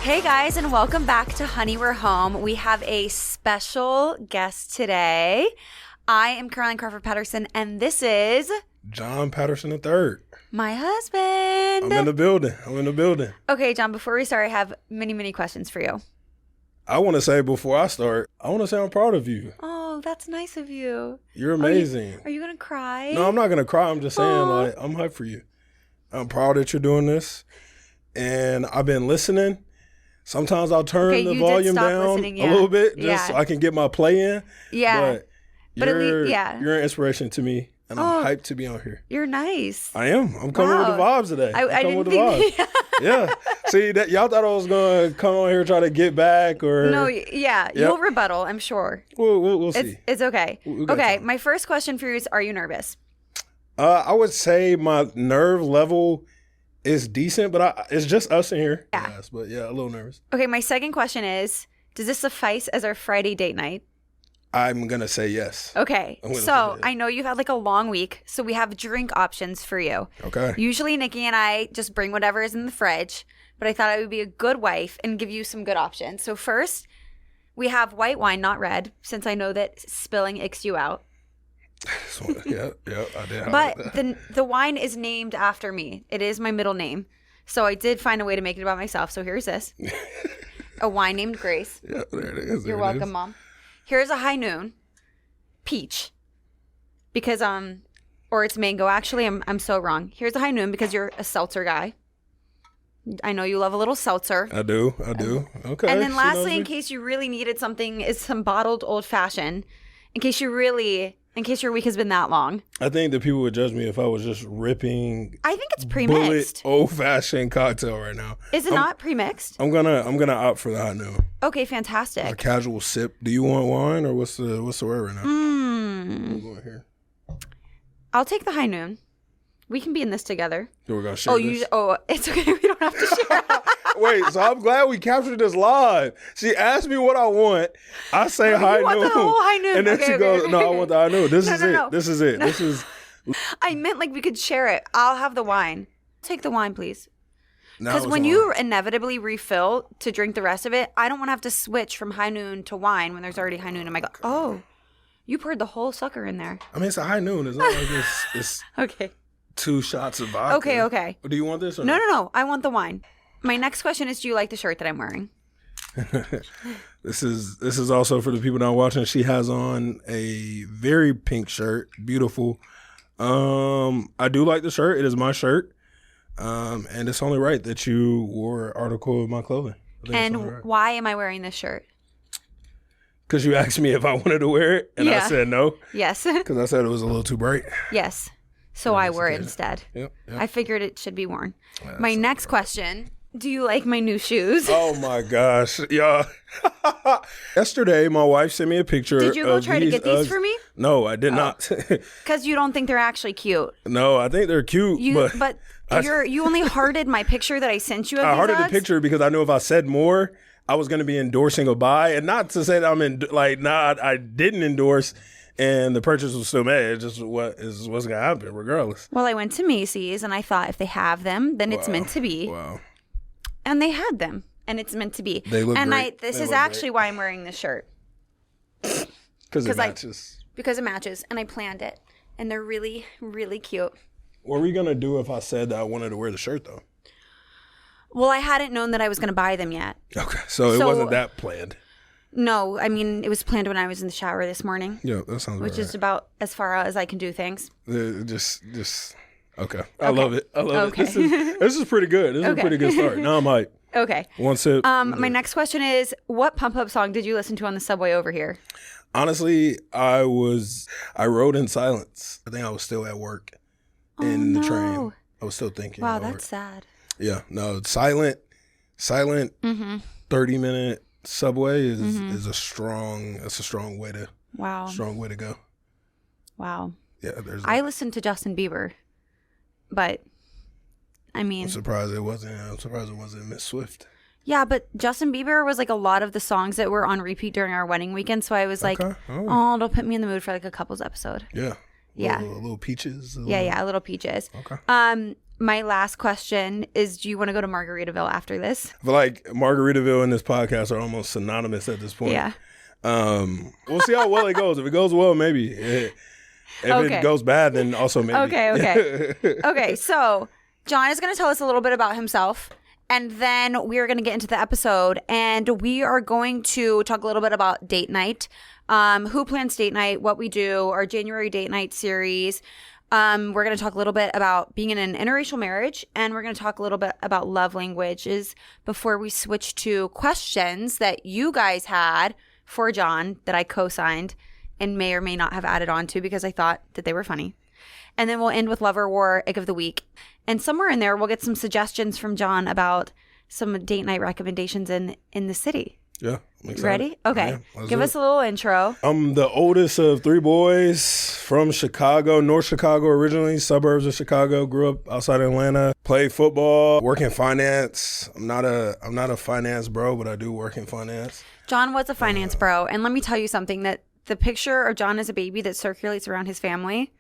Hey guys, and welcome back to Honey, We're Home. We have a special guest today. I am Caroline Crawford-Patterson, and this is... John Patterson III. My husband. I'm in the building. Okay, John, before we start, I have many questions for you. I want to say before I start, I want to say I'm proud of you. Oh, that's nice of you. You're amazing. Are you going to cry? No, I'm not going to cry. I'm just saying, like, I'm hyped for you. I'm proud that you're doing this. And I've been listening. Sometimes I'll turn the volume down a little bit just so I can get my play in. Yeah. But you're an inspiration to me, and I'm hyped to be on here. You're nice. I am. I'm coming with the vibes today. I didn't think... Yeah. See, that y'all thought I was going to come on here and try to get back or... No, yeah. Yep. You'll rebuttal, I'm sure. We'll see. It's okay. Okay, my first question for you is, are you nervous? I would say my nerve level is decent, but it's just us in here. Yeah. Yes, but yeah, a little nervous. Okay, my second question is, does this suffice as our Friday date night? I'm going to say yes. Okay, so I know you've had like a long week, so we have drink options for you. Okay. Usually Nikki and I just bring whatever is in the fridge, but I thought I would be a good wife and give you some good options. So first, we have white wine, not red, since I know that spilling icks you out. Yeah, I did. But the wine is named after me. It is my middle name. So I did find a way to make it about myself. So here's this. A wine named Grace. Yeah, there it is. You're welcome, Mom. Here's a High Noon peach. Because or it's mango. Actually, I'm so wrong. Here's a High Noon because you're a seltzer guy. I know you love a little seltzer. I do. Okay. And then lastly, in case you really needed something, is some bottled old fashioned. In case your week has been that long. I think that people would judge me if I was just ripping. I think it's pre-mixed. Old fashioned cocktail right now. Is it not pre-mixed? I'm gonna opt for the High Noon. Okay, fantastic. A casual sip. Do you want wine or what's the word right now? I'm going here. I'll take the High Noon. We can be in this together. So we're gonna share this? It's okay. We don't have to share. Wait, so I'm glad we captured this live. She asked me what I want. I say High Noon. The whole High Noon. And then she goes, no, I want the High Noon. This is it. This is it. No. This is. I meant like we could share it. I'll have the wine. Take the wine, please. Because when you inevitably refill to drink the rest of it, I don't want to have to switch from High Noon to wine when there's already High Noon in my glass. Oh, you poured the whole sucker in there. I mean, it's a High Noon. It's not like it's okay. 2 shots of vodka. Okay. Do you want this or No. I want the wine. My next question is, do you like the shirt that I'm wearing? This is also for the people not watching. She has on a very pink shirt. Beautiful. I do like the shirt. It is my shirt. And it's only right that you wore an article of my clothing. And why am I wearing this shirt? Because you asked me if I wanted to wear it, and I said no. Yes. Because I said it was a little too bright. Yes. So I wore it instead. Yep. I figured it should be worn. My next question, do you like my new shoes? Oh my gosh. Yeah. Yesterday, my wife sent me a picture. Did you go try to get these for me? No, I did not. Because you don't think they're actually cute. No, I think they're cute. But you only hearted my picture that I sent you of I these hearted Uggs? the picture because I knew if I said more, I was going to be endorsing a buy. And not to say that I didn't endorse. And the purchase was still made. It just what's going to happen regardless. Well, I went to Macy's and I thought if they have them, then it's meant to be. Wow. And they had them. And it's meant to be. They look great. This is actually why I'm wearing this shirt. Because it matches. Because it matches. And I planned it. And they're really, really cute. What were you going to do if I said that I wanted to wear the shirt, though? Well, I hadn't known that I was going to buy them yet. Okay. So it wasn't that planned. No, I mean, it was planned when I was in the shower this morning. Yeah, that sounds right. Which is about as far as I can do things. Just okay. I love it. Okay. This is pretty good. This is a pretty good start. Now I'm hyped. Okay. One sip. My next question is, what pump up song did you listen to on the subway over here? Honestly, I rode in silence. I think I was still at work in the train. I was still thinking. Wow, that's sad. Yeah, no, silent. 30-minute subway is a strong way to go. Wow. Yeah, I listened to Justin Bieber, but I mean, I'm surprised it wasn't Miss Swift. Yeah, but Justin Bieber was like a lot of the songs that were on repeat during our wedding weekend, so I was like, it'll put me in the mood for like a couples episode. Yeah. Yeah. Little peaches. Little peaches. Okay. My last question is, do you want to go to Margaritaville after this? I feel like Margaritaville and this podcast are almost synonymous at this point. Yeah. We'll see how well it goes. If it goes well, maybe. If it goes bad, then also maybe. Okay. Okay, so John is going to tell us a little bit about himself, and then we're going to get into the episode, and we are going to talk a little bit about date night, who plans date night, what we do, our January date night series. We're going to talk a little bit about being in an interracial marriage, and we're going to talk a little bit about love languages before we switch to questions that you guys had for John that I co-signed and may or may not have added on to because I thought that they were funny. And then we'll end with Lover War, Ick of the Week. And somewhere in there, we'll get some suggestions from John about some date night recommendations in the city. Yeah. I'm excited. Ready? Okay. Yeah, give us a little intro. I'm the oldest of 3 boys from Chicago, North Chicago originally, suburbs of Chicago. Grew up outside Atlanta. Played football, work in finance. I'm not a finance bro, but I do work in finance. John was a finance bro. And let me tell you something, that the picture of John as a baby that circulates around his family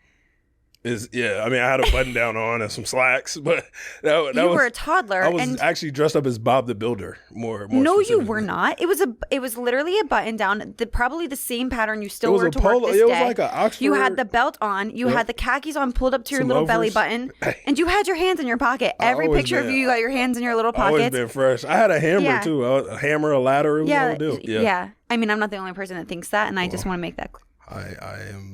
I mean, I had a button down on and some slacks, but that you was, were a toddler. I was actually dressed up as Bob the Builder more no, you were not. It was literally a button down, probably the same pattern you still wear to polo, work this it day. was like an Oxford. You had the belt on. You had the khakis on, pulled up to your Some little loafers. belly button, and you had your hands in your pocket. Every picture of you got your hands in your little Always pockets. been fresh. I had a hammer too. A hammer, a ladder. It was the whole deal. Yeah. I mean, I'm not the only person that thinks that, and I just want to make that clear. I am.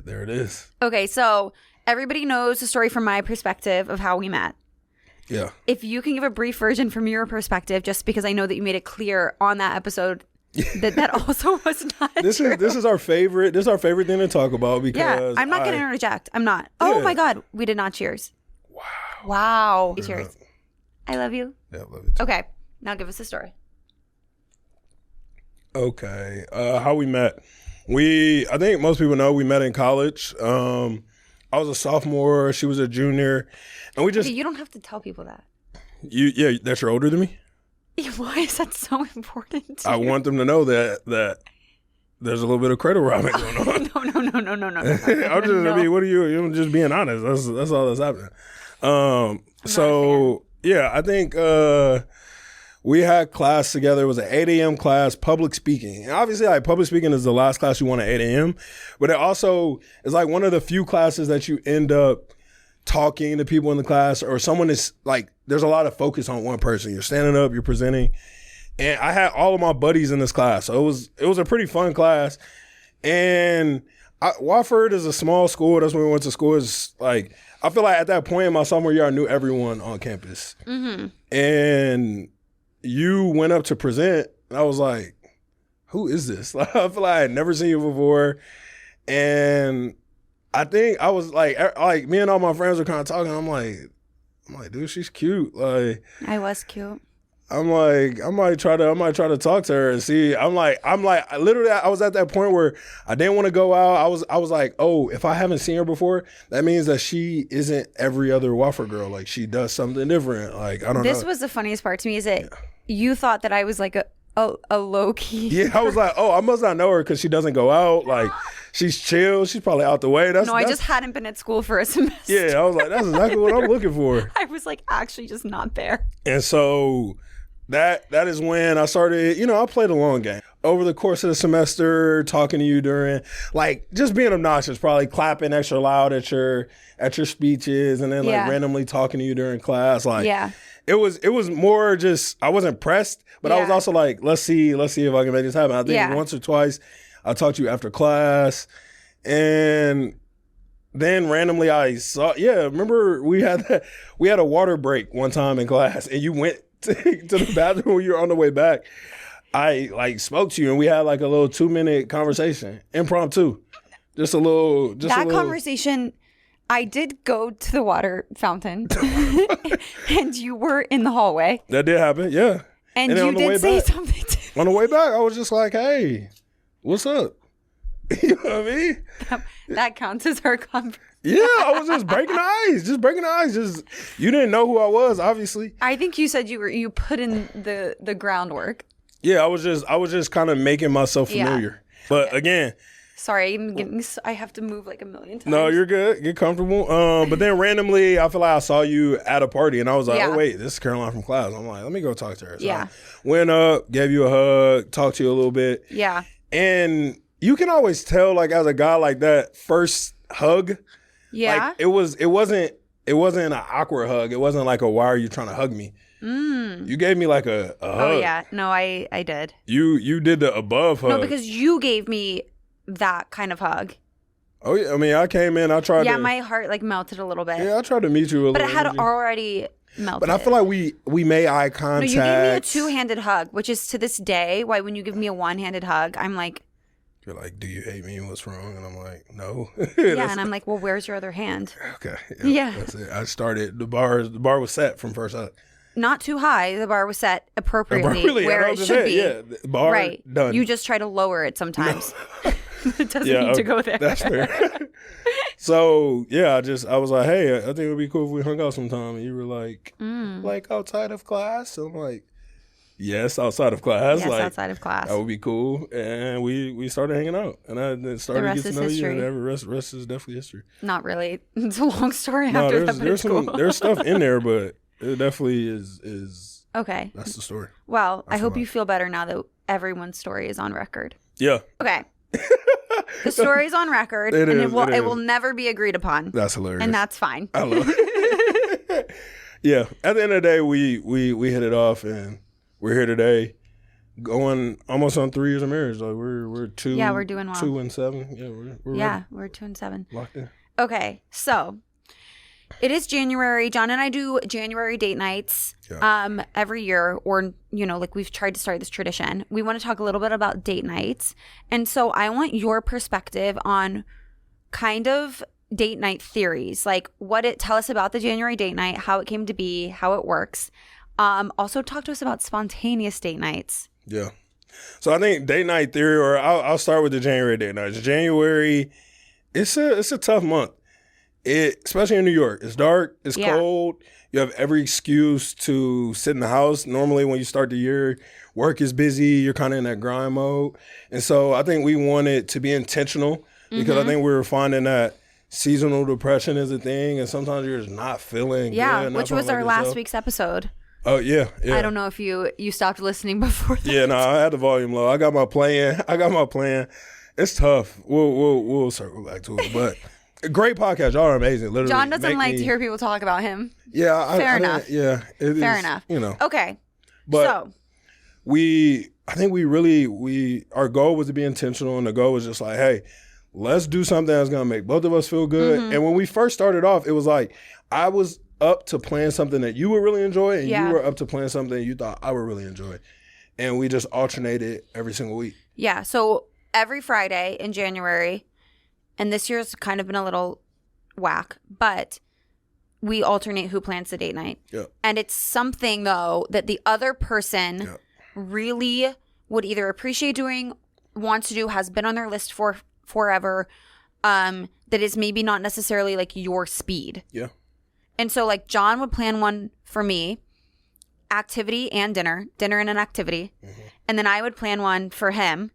There it is. Okay, so everybody knows the story from my perspective of how we met. Yeah. If you can give a brief version from your perspective, just because I know that you made it clear on that episode that also was not This true. is our favorite. This is our favorite thing to talk about because I'm not going to interject. I'm not. Oh my God, we did not cheers. Wow. Cheers. I love you. Yeah, I love you too. Okay, now give us the story. Okay, how we met? I think most people know we met in college. I was a sophomore, she was a junior, and we just. Okay, you don't have to tell people that. That you're older than me. Why is that so important? I want them to know that there's a little bit of cradle robbing going on. No. I mean, what are you're just being honest. That's all that's happening. So yeah, I think we had class together. It was an 8 a.m. class, public speaking. And obviously, like, public speaking is the last class you want at 8 a.m. But it also is like one of the few classes that you end up talking to people in the class, or someone is like, there's a lot of focus on one person. You're standing up, you're presenting. And I had all of my buddies in this class. So it was a pretty fun class. And Wofford is a small school. That's when we went to school. It's like, I feel like at that point in my sophomore year, I knew everyone on campus. Mm-hmm. And you went up to present, and I was like, who is this? Like, I feel like I had never seen you before. And I think I was like me and all my friends were kind of talking. I'm like, dude, she's cute. Like, I was cute. I'm like, I might try to talk to her and see. I'm like, literally, I was at that point where I didn't want to go out. I was like, oh, if I haven't seen her before, that means that she isn't every other Wofford girl. Like, she does something different. Like, I don't know. This was the funniest part to me, is that you thought that I was like a low key. Yeah, I was like, oh, I must not know her because she doesn't go out. Like, she's chill. She's probably out the way. I just hadn't been at school for a semester. Yeah, I was like, that's exactly what I'm looking for. I was like, actually just not there. And so that is when I started, I played a long game. Over the course of the semester, talking to you during, like, just being obnoxious, probably clapping extra loud at your speeches, and then like randomly talking to you during class. Like, it was more just, I wasn't pressed, but I was also like, let's see if I can make this happen. I think once or twice I talked to you after class, and then randomly I saw, remember we had a water break one time in class, and you went to the bathroom when you were on the way back. I like spoke to you, and we had like a little 2-minute conversation, impromptu, just a little. Conversation. I did go to the water fountain, and you were in the hallway. That did happen, yeah. And you did say something to me. On the way back, I was just like, "Hey, what's up?" You know what I mean? That counts as our conversation. Yeah, I was just breaking the ice. Just you didn't know who I was, obviously. I think you said you put in the groundwork. Yeah, I was just kind of making myself familiar. But again, Sorry, I have to move like a million times. No, you're good. Get comfortable. But then randomly, I feel like I saw you at a party, and I was like, oh, wait, this is Caroline from class. I'm like, let me go talk to her. So I went up, gave you a hug, talked to you a little bit. Yeah. And you can always tell, like, as a guy like that, first hug. Yeah. Like, it wasn't an awkward hug. It wasn't like why are you trying to hug me? You gave me like a hug. Oh, yeah. No, I did. You did the above hug. No, because you gave me that kind of hug. Oh, yeah. I mean, I came in, I tried to. Yeah, my heart like melted a little bit. Yeah, I tried to meet you a little bit. But it had already melted. But I feel like we made eye contact. No, you gave me a two-handed hug, which is to this day why when you give me a one-handed hug, I'm like. You're like, do you hate me? What's wrong? And I'm like, no. Yeah, and I'm like, well, where's your other hand? Okay. Yeah. That's it. I started, the bar was set from first hug. Not too high. The bar was set appropriately where it should be. Yeah, the bar right. Done. You just try to lower it sometimes. No. It doesn't need to go there. That's fair. So, yeah, I was like, hey, I think it would be cool if we hung out sometime. And you were like, like outside of class? So I'm like, yes, outside of class. Yes, like, outside of class. That would be cool. And we started hanging out. And I started to get to know you. And the rest is definitely history. Not really. It's a long story after that, but it's cool. There's stuff in there, but it definitely is. Okay. That's the story. Well, I hope you feel better now that everyone's story is on record. Yeah. Okay. The story's on record, and it will never be agreed upon. That's hilarious. And that's fine. I love it. Yeah. At the end of the day, we hit it off, and we're here today, going almost on 3 years of marriage. Like we're 2. Yeah, we're doing well. 2 and 7. Yeah, we're 2 and 7. Locked in. Okay, so it is January. John and I do January date nights every year, or, like we've tried to start this tradition. We want to talk a little bit about date nights. And so I want your perspective on kind of date night theories, like tell us about the January date night, how it came to be, how it works. Also talk to us about spontaneous date nights. Yeah. So I think date night theory, or I'll start with the January date nights. January, it's a tough month. Especially in New York. It's dark, it's cold. You have every excuse to sit in the house. Normally when you start the year, work is busy, you're kind of in that grind mode. And so I think we wanted to be intentional because I think we were finding that seasonal depression is a thing, and sometimes you're just not feeling good. Which was our last week's episode. Oh, yeah. I don't know if you stopped listening before that. Yeah, no, I had the volume low. I got my plan. It's tough. We'll circle back to it, but great podcast. Y'all are amazing. Literally, John doesn't like to hear people talk about him. Yeah, fair enough. Fair enough. Okay, but so I think our goal was to be intentional, and the goal was just like, hey, let's do something that's gonna make both of us feel good. And when we first started off, it was like I was up to plan something that you would really enjoy, and you were up to plan something you thought I would really enjoy, and we just alternated every single week. Yeah. So every Friday in January. And this year's kind of been a little whack, but we alternate who plans the date night. Yeah. And it's something, though, that the other person really would either appreciate doing, wants to do, has been on their list for forever, that is maybe not necessarily like your speed. Yeah. And so like John would plan one for me, activity and dinner and an activity. Mm-hmm. And then I would plan one for him.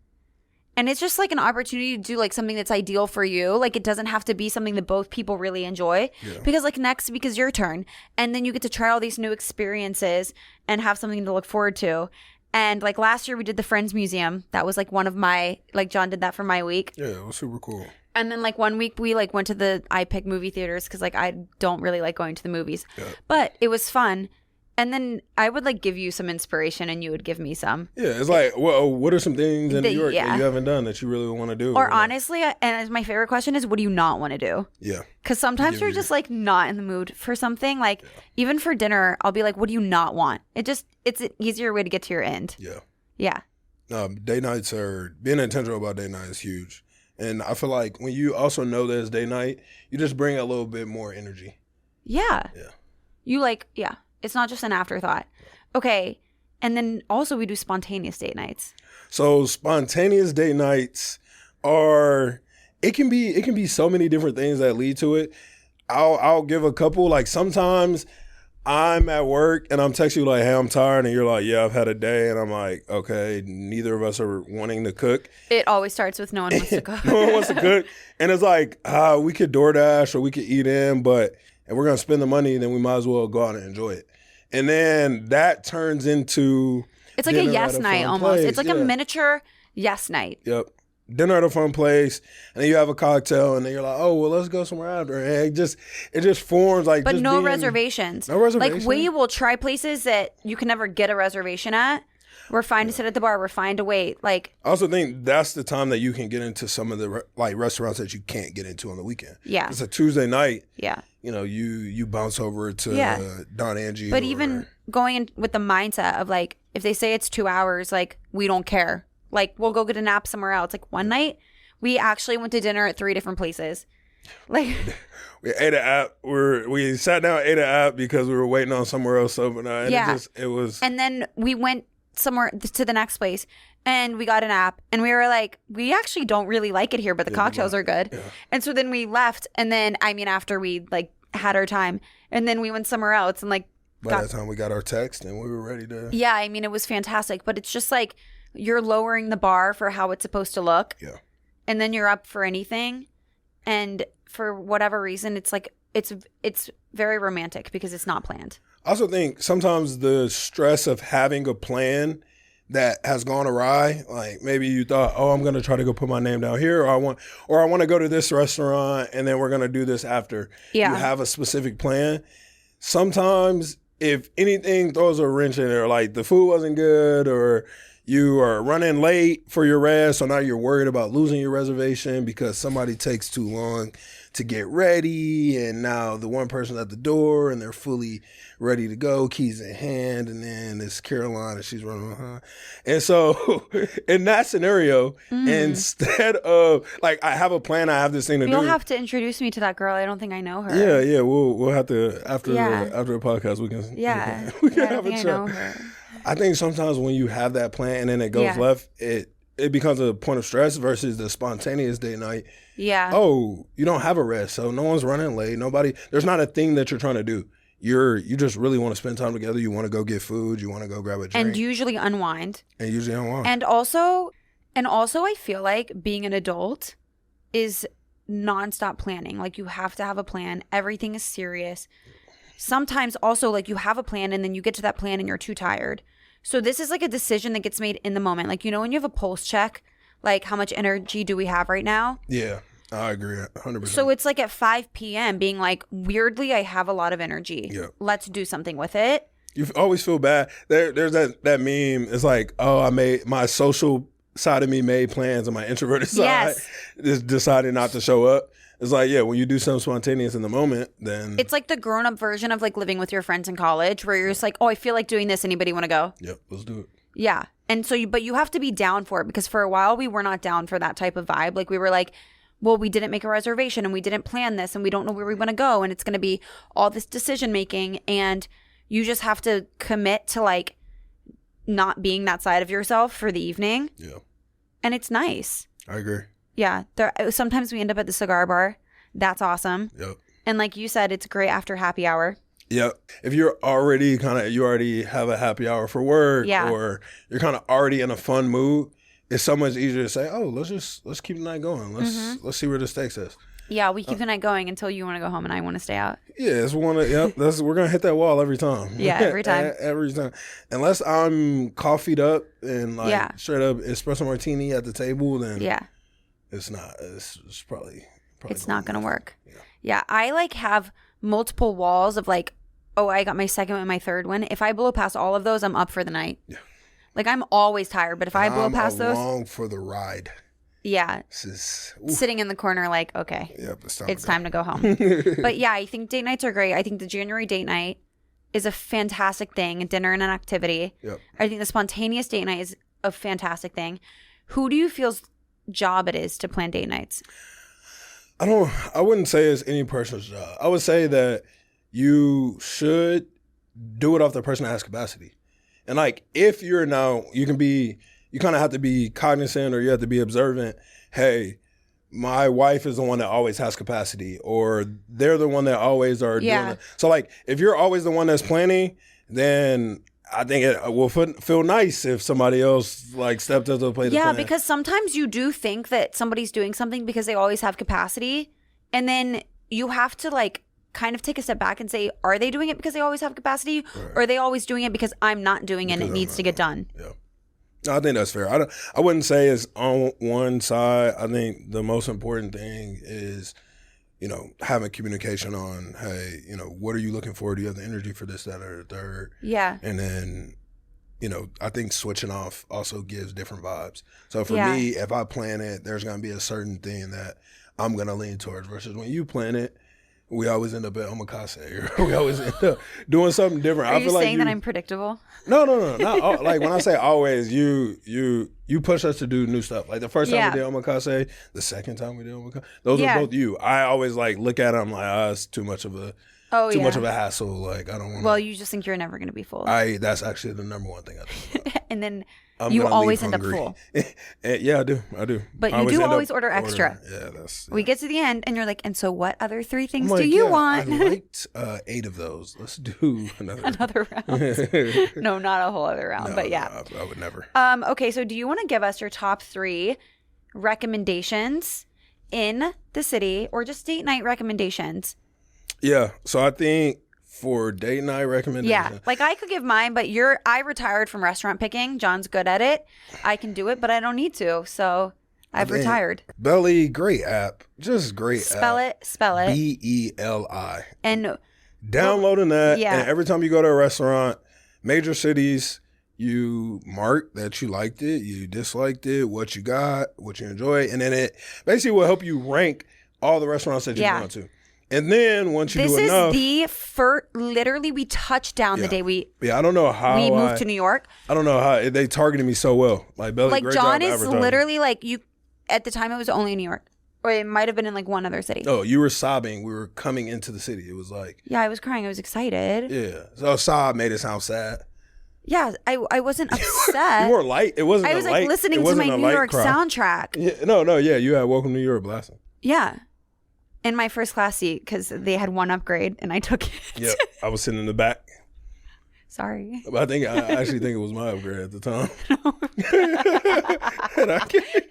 And it's just like an opportunity to do like something that's ideal for you. Like it doesn't have to be something that both people really enjoy. Yeah. Because like next week is your turn. And then you get to try all these new experiences and have something to look forward to. And like last year we did the Friends Museum. That was like one of my, like John did that for my week. Yeah, it was super cool. And then like one week we like went to the iPick movie theaters because like I don't really like going to the movies. Yeah. But it was fun. And then I would like give you some inspiration and you would give me some. Yeah, it's like, well, what are some things in New York that you haven't done that you really want to do? Or honestly, and my favorite question is, what do you not want to do? Yeah. Because sometimes you're just like not in the mood for something. Like even for dinner, I'll be like, what do you not want? It's an easier way to get to your end. Yeah. Yeah. Day nights being intentional about day night is huge. And I feel like when you also know that it's day night, you just bring a little bit more energy. Yeah. Yeah. You like, yeah. It's not just an afterthought. Okay. And then also we do spontaneous date nights. So spontaneous date nights it can be so many different things that lead to it. I'll give a couple. Like sometimes I'm at work and I'm texting you like, hey, I'm tired. And you're like, yeah, I've had a day. And I'm like, okay, neither of us are wanting to cook. It always starts with no one wants to cook. No one wants to cook. And it's like, we could DoorDash or we could eat in, but if we're going to spend the money, then we might as well go out and enjoy it. And then that turns into it's like a yes night almost. Place. It's like a miniature yes night. Yep. Dinner at a fun place, and then you have a cocktail, and then you're like, oh, well, let's go somewhere after. And it just forms like. But no reservations. No reservations. Like we will try places that you can never get a reservation at. We're fine to sit at the bar. We're fine to wait. Like I also think that's the time that you can get into some of the restaurants that you can't get into on the weekend. Yeah, it's a Tuesday night. Yeah, you bounce over to Don Angie. But even going in with the mindset of like, if they say it's 2 hours, like we don't care. Like, we'll go get a nap somewhere else. Like, one night, we actually went to dinner at 3 different places. Like, we ate an app. We sat down and ate an app because we were waiting on somewhere else overnight. And it was. And then we went somewhere to the next place, and we got an app, and we were like, we actually don't really like it here, but the cocktails are good. Yeah. And so then we left, and then, after we, like, had our time, and then we went somewhere else, and, like. By that time, we got our text, and we were ready to. Yeah, it was fantastic, but it's just, like. You're lowering the bar for how it's supposed to look. Yeah. And then you're up for anything. And for whatever reason, it's like, it's very romantic because it's not planned. I also think sometimes the stress of having a plan that has gone awry, like maybe you thought, oh, I'm going to try to go put my name down here, or I want to go to this restaurant and then we're going to do this after. Yeah. You have a specific plan. Sometimes if anything throws a wrench in there, like the food wasn't good or you are running late for your rest, so now you're worried about losing your reservation because somebody takes too long to get ready, and now the one person at the door and they're fully ready to go, keys in hand, and then it's Caroline and she's running behind. And so in that scenario, instead of like I have a plan, I have this thing to do. You'll have to introduce me to that girl. I don't think I know her. Yeah, we'll have to after the podcast we can we can have a chat. I know her. I think sometimes when you have that plan and then it goes left, it becomes a point of stress versus the spontaneous date night. Yeah. Oh, you don't have a rest, so no one's running late. There's not a thing that you're trying to do. You just really want to spend time together. You want to go get food. You want to go grab a drink. And usually unwind. And also I feel like being an adult is nonstop planning. Like you have to have a plan. Everything is serious. Sometimes also like you have a plan and then you get to that plan and you're too tired. So this is like a decision that gets made in the moment. Like, when you have a pulse check, like how much energy do we have right now? Yeah, I agree 100%. So it's like at 5 p.m. being like, weirdly, I have a lot of energy. Yeah. Let's do something with it. You always feel bad. There's that meme. It's like, oh, I made my social side of me made plans and my introverted side is decided not to show up. It's like, when you do something spontaneous in the moment, then... It's like the grown-up version of like living with your friends in college where you're just like, oh, I feel like doing this. Anybody want to go? Yep, let's do it. Yeah. And so, but you have to be down for it because for a while we were not down for that type of vibe. Like we were like, well, we didn't make a reservation and we didn't plan this and we don't know where we want to go. And it's going to be all this decision making. And you just have to commit to like not being that side of yourself for the evening. Yeah. And it's nice. I agree. Yeah. Sometimes we end up at the cigar bar. That's awesome. Yep. And like you said, it's great after happy hour. Yep. If you're already you already have a happy hour for work or you're kind of already in a fun mood, it's so much easier to say, oh, let's keep the night going. Let's see where this takes us. Yeah, we keep the night going until you want to go home and I want to stay out. Yeah, we're gonna hit that wall every time. Yeah, every time. Every time. Unless I'm coffeeed up and straight up espresso martini at the table, then it's not. It's probably it's not gonna work. Yeah, I like have multiple walls of like, oh, I got my second and my third one. If I blow past all of those, I'm up for the night. Yeah. Like I'm always tired, but if I blow past those, I'm along for the ride. Yeah. Sitting in the corner like, okay, it's time to go home. But yeah, I think date nights are great. I think the January date night is a fantastic thing, a dinner and an activity. Yep. I think the spontaneous date night is a fantastic thing. Who do you feel's job it is to plan date nights? I wouldn't say it's any person's job. I would say that you should do it off the person that has capacity. And like, if you're now, you kind of have to be cognizant or you have to be observant. Hey, my wife is the one that always has capacity, or they're the one that always are doing it. So like, if you're always the one that's planning, then I think it will feel nice if somebody else like stepped up to the plate. Yeah, because sometimes you do think that somebody's doing something because they always have capacity, and then you have to like kind of take a step back and say, are they doing it because they always have capacity, right, or are they always doing it because I'm not doing it and it needs to get done? Yeah. I think that's fair. I wouldn't say it's on one side. I think the most important thing is, you know, having communication on, hey, you know, what are you looking for? Do you have the energy for this, that, or the third? Yeah. And then, you know, I think switching off also gives different vibes. So for me, if I plan it, there's going to be a certain thing that I'm going to lean towards, versus when you plan it, we always end up at omakase, or we always end up doing something different. Are you saying that I'm predictable? No. Not like when I say always, you push us to do new stuff. Like the first time we did omakase, the second time we did omakase, those were both you. I always like look at them like, it's too much of a much of a hassle. Like I don't want. Well, you just think you're never going to be full. That's actually the number one thing I think. And then you always end up full. Yeah, I do. But you do always order extra. Yeah, we get to the end and you're like, and so what other 3 things do you want? I liked 8 of those. Let's do another round. No, not a whole other round, but yeah. No, I would never. Okay, so do you want to give us your top 3 recommendations in the city, or just date night recommendations? Yeah, so I think for date night recommendations. Yeah, like I could give mine, but I retired from restaurant picking. John's good at it. I can do it, but I don't need to. So I've retired. Belly, great app. Just great Spell app. Spell it. BELI. And downloading that. Yeah. And every time you go to a restaurant, major cities, you mark that you liked it, you disliked it, what you got, what you enjoy. And then it basically will help you rank all the restaurants that you've gone to. And then once you do enough, this is literally we touched down the day we. Yeah, I don't know how we moved to New York. I don't know how they targeted me so well. Like Belly, like great John job is literally like you. At the time, it was only in New York, or it might have been in like one other city. Oh, you were sobbing. We were coming into the city. It was like. Yeah, I was crying. I was excited. Yeah, so sob made it sound sad. Yeah, I wasn't upset. You were light. It wasn't. I was like listening to my New York soundtrack. Yeah, no, yeah, you had Welcome to New York blasting. Yeah. In my first class seat, because they had one upgrade and I took it. Yeah, I was sitting in the back. Sorry. But I actually think it was my upgrade at the time.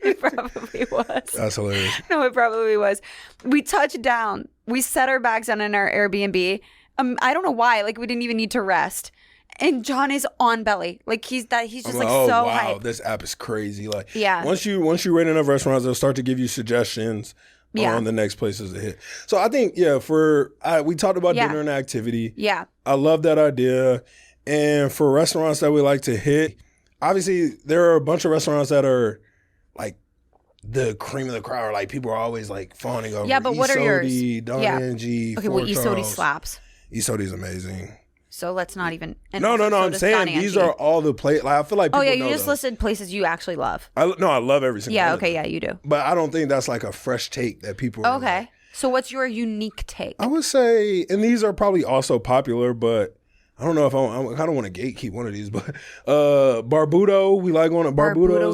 It probably was. That's hilarious. No, it probably was. We touched down. We set our bags down in our Airbnb. I don't know why. Like we didn't even need to rest. And John is on Belly. Like he's just like oh, so wow, hyped. This app is crazy. Like yeah. Once you rate enough restaurants, they'll start to give you suggestions. On the next places to hit. So I think, we talked about dinner and activity. Yeah. I love that idea. And for restaurants that we like to hit, obviously there are a bunch of restaurants that are like the cream of the crowd. Or like people are always like fawning over. Yeah, but what are yours? Donangie, okay, well, Isodi slaps. Isodi's amazing. So let's not even. No. I'm saying these are all the places. Like, I feel like people you just listed places you actually love. I love every single one. Yeah, okay, yeah, you do. But I don't think that's like a fresh take that people are okay. Like, so what's your unique take? I would say, and these are probably also popular, but I don't know if I don't want to gatekeep one of these, but Barbudo, we like going to Barbudo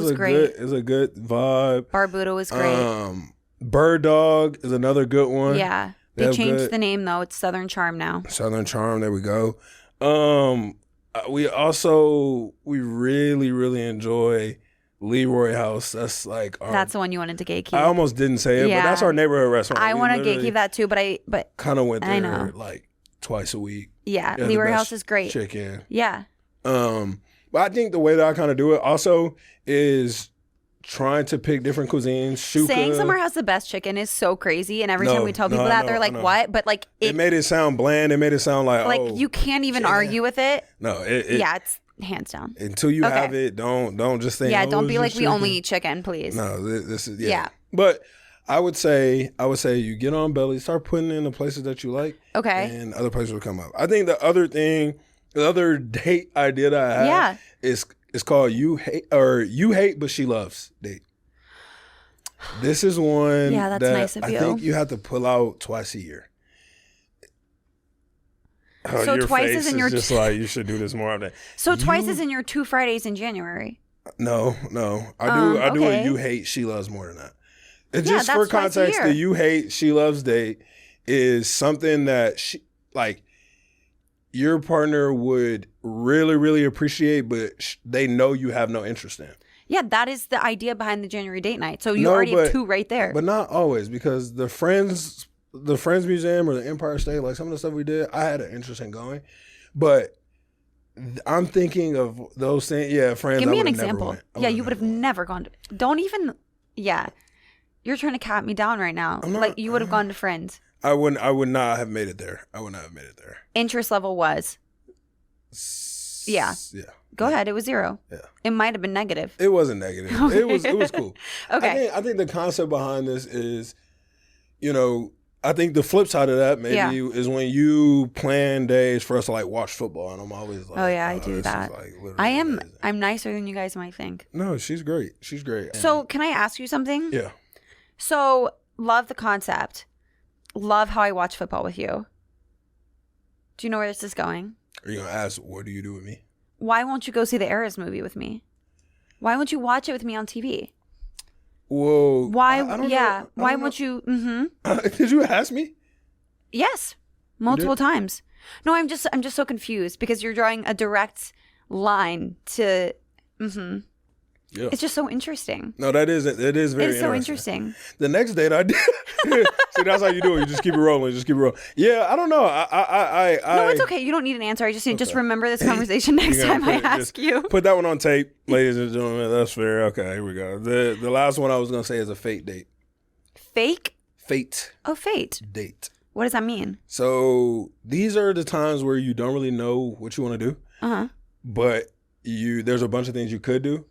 is a good vibe. Barbudo is great. Bird Dog is another good one. Yeah. They changed the name though. It's Southern Charm now. Southern Charm. There we go. We really, really enjoy Leroy House. That's like that's the one you wanted to gatekeep. I almost didn't say it, but that's our neighborhood restaurant. I want to gatekeep that too, but kind of went there like twice a week. Yeah, Leroy House is great. Chicken. Yeah. But I think the way that I kind of do it also is trying to pick different cuisines. Saying somewhere has the best chicken is so crazy, and every time we tell people they're like, "What?" But like, it made it sound bland. It made it sound like you can't even argue with it. No, it's hands down. Until you have it, don't just think. Yeah, don't be like we only eat chicken, please. No, this is But I would say you get on Belly, start putting in the places that you like. Okay. And other places will come up. I think the other date idea that I have is. It's called You Hate But She Loves date. This is one that's nice of you. I think you have to pull out twice a year. So your twice is in your just like you should do this more often. So twice is in your 2 Fridays in January. No. I do a You Hate She Loves more than that. Just for context, the you hate, she loves date is something that she like your partner would really, really appreciate, but they know you have no interest in. Yeah, that is the idea behind the January date night. So you already have 2 right there. But not always, because the Friends Museum or the Empire State, like some of the stuff we did, I had an interest in going. But I'm thinking of those things. Yeah, Friends. Give me an example. Yeah, you would have never gone to. Don't even. Yeah, you're trying to cap me down right now. Like you would have gone to Friends. I would not have made it there. I would not have made it there. Interest level was. Yeah. Yeah. Go ahead. It was 0. Yeah. It might have been negative. It wasn't negative. Okay. It was cool. Okay. I think the concept behind this is, I think the flip side of that maybe is when you plan days for us to like watch football, and I'm always like, oh yeah, I do that. I'm nicer than you guys might think. No, she's great. She's great. So can I ask you something? Yeah. So love the concept. Love how I watch football with you. Do you know where this is going? Are you gonna ask, what do you do with me? Why won't you go see the Eras movie with me? Why won't you watch it with me on TV? Whoa. Why? Why won't you? Mm-hmm. Did you ask me? Yes, multiple times. No, I'm just so confused because you're drawing a direct line to. Mm-hmm. Yeah. It's just so interesting. No, it is very interesting. It's so interesting. The next date I did. See, that's how you do it. You just keep it rolling. Yeah, I don't know. No, it's okay. You don't need an answer. I just need just remember this conversation next time I ask you. Put that one on tape, ladies and gentlemen. That's fair. Okay, here we go. The last one I was going to say is a fate date. Fake? Fate. Oh, fate. Date. What does that mean? So these are the times where you don't really know what you want to do. Uh-huh. But there's a bunch of things you could do.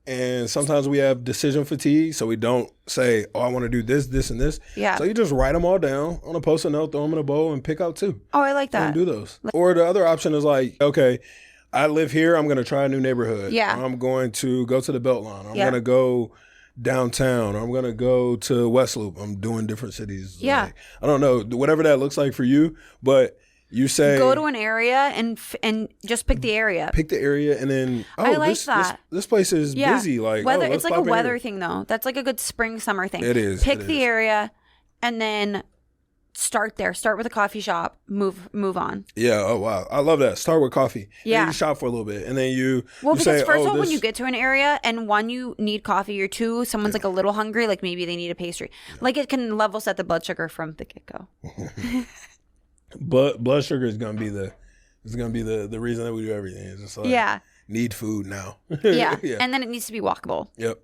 And sometimes we have decision fatigue, so we don't say, oh, I want to do this, this, and this. Yeah. So you just write them all down on a Post-it note, throw them in a bowl, and pick out 2. Oh, I like that. And do those. Or the other option is like, okay, I live here. I'm going to try a new neighborhood. Yeah. I'm going to go to the Beltline. I'm going to go downtown. I'm going to go to West Loop. I'm doing different cities. Yeah. Like, I don't know, whatever that looks like for you, but... You say go to an area and just pick the area. Pick the area and then I like that. This place is busy. Like weather, it's like a weather thing though. That's like a good spring summer thing. It is. Pick the area and then start there. Start with a coffee shop. Move on. Yeah. Oh wow. I love that. Start with coffee. Yeah. And you shop for a little bit and then you because say, first of all, when you get to an area and 1, you need coffee, or 2, someone's like a little hungry, like maybe they need a pastry. Yeah. Like it can level set the blood sugar from the get go. But blood sugar is gonna be the reason that we do everything. It's just like need food now. Yeah, and then it needs to be walkable. Yep.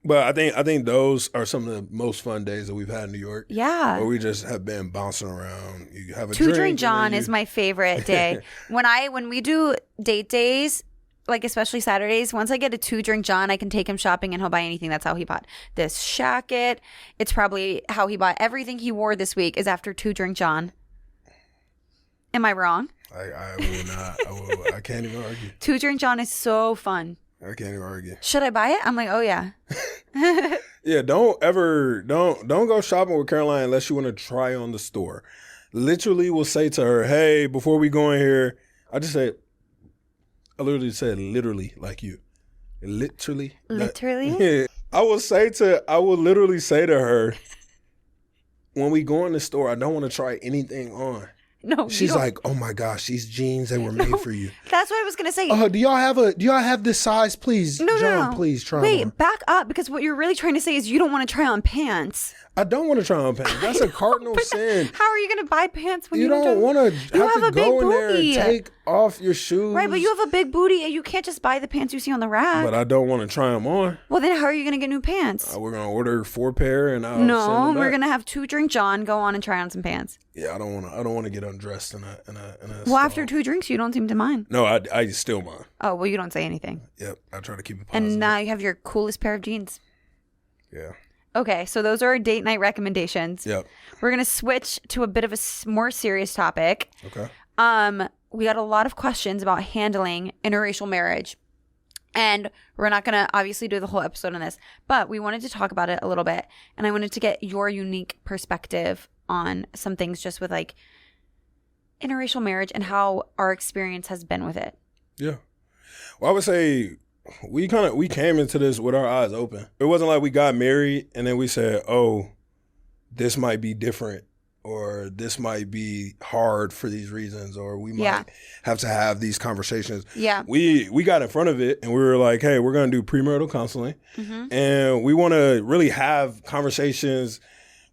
But I think those are some of the most fun days that we've had in New York. Yeah. Where we just have been bouncing around. You have a drink John is my favorite day. when we do date days, like especially Saturdays, once I get a 2-drink John, I can take him shopping and he'll buy anything. That's how he bought this jacket. It's probably how he bought everything he wore this week is after 2-drink John. Am I wrong? I will not. I can't even argue. 2-drink John is so fun. I can't even argue. Should I buy it? I'm like, oh yeah. Yeah, don't go shopping with Caroline unless you want to try on the store. Literally will say to her, hey, before we go in here, I literally said literally like you. Literally. Literally? I will literally say to her, when we go in the store, I don't want to try anything on. No, she's like, oh my gosh, these jeans, they were made for you. That's what I was gonna say. Do y'all have this size, please? No, John, no. Please try. Wait, on. Back up, because what you're really trying to say is you don't want to try on pants. I don't want to try on pants. That's a cardinal sin. How are you gonna buy pants when you don't want to have to go in there and take off your shoes? Right, but you have a big booty and you can't just buy the pants you see on the rack. But I don't want to try them on. Well, then how are you gonna get new pants? We're gonna order 4 pair and I'll No, send them we're back. gonna have 2-drink John go on and try on some pants. Yeah, I don't want to get undressed in a Well, stall. after 2 drinks, you don't seem to mind. No, I still mind. Oh, well, you don't say anything. Yep, I try to keep it positive. And now you have your coolest pair of jeans. Yeah. Okay, so those are our date night recommendations. Yep. We're gonna switch to a bit of a more serious topic. Okay. We got a lot of questions about handling interracial marriage. And we're not going to obviously do the whole episode on this, but we wanted to talk about it a little bit. And I wanted to get your unique perspective on some things just with like interracial marriage and how our experience has been with it. Yeah. Well, I would say we came into this with our eyes open. It wasn't like we got married and then we said, oh, this might be different, or this might be hard for these reasons, or we might have to have these conversations. Yeah. We got in front of it and we were like, hey, we're going to do premarital counseling. And we want to really have conversations.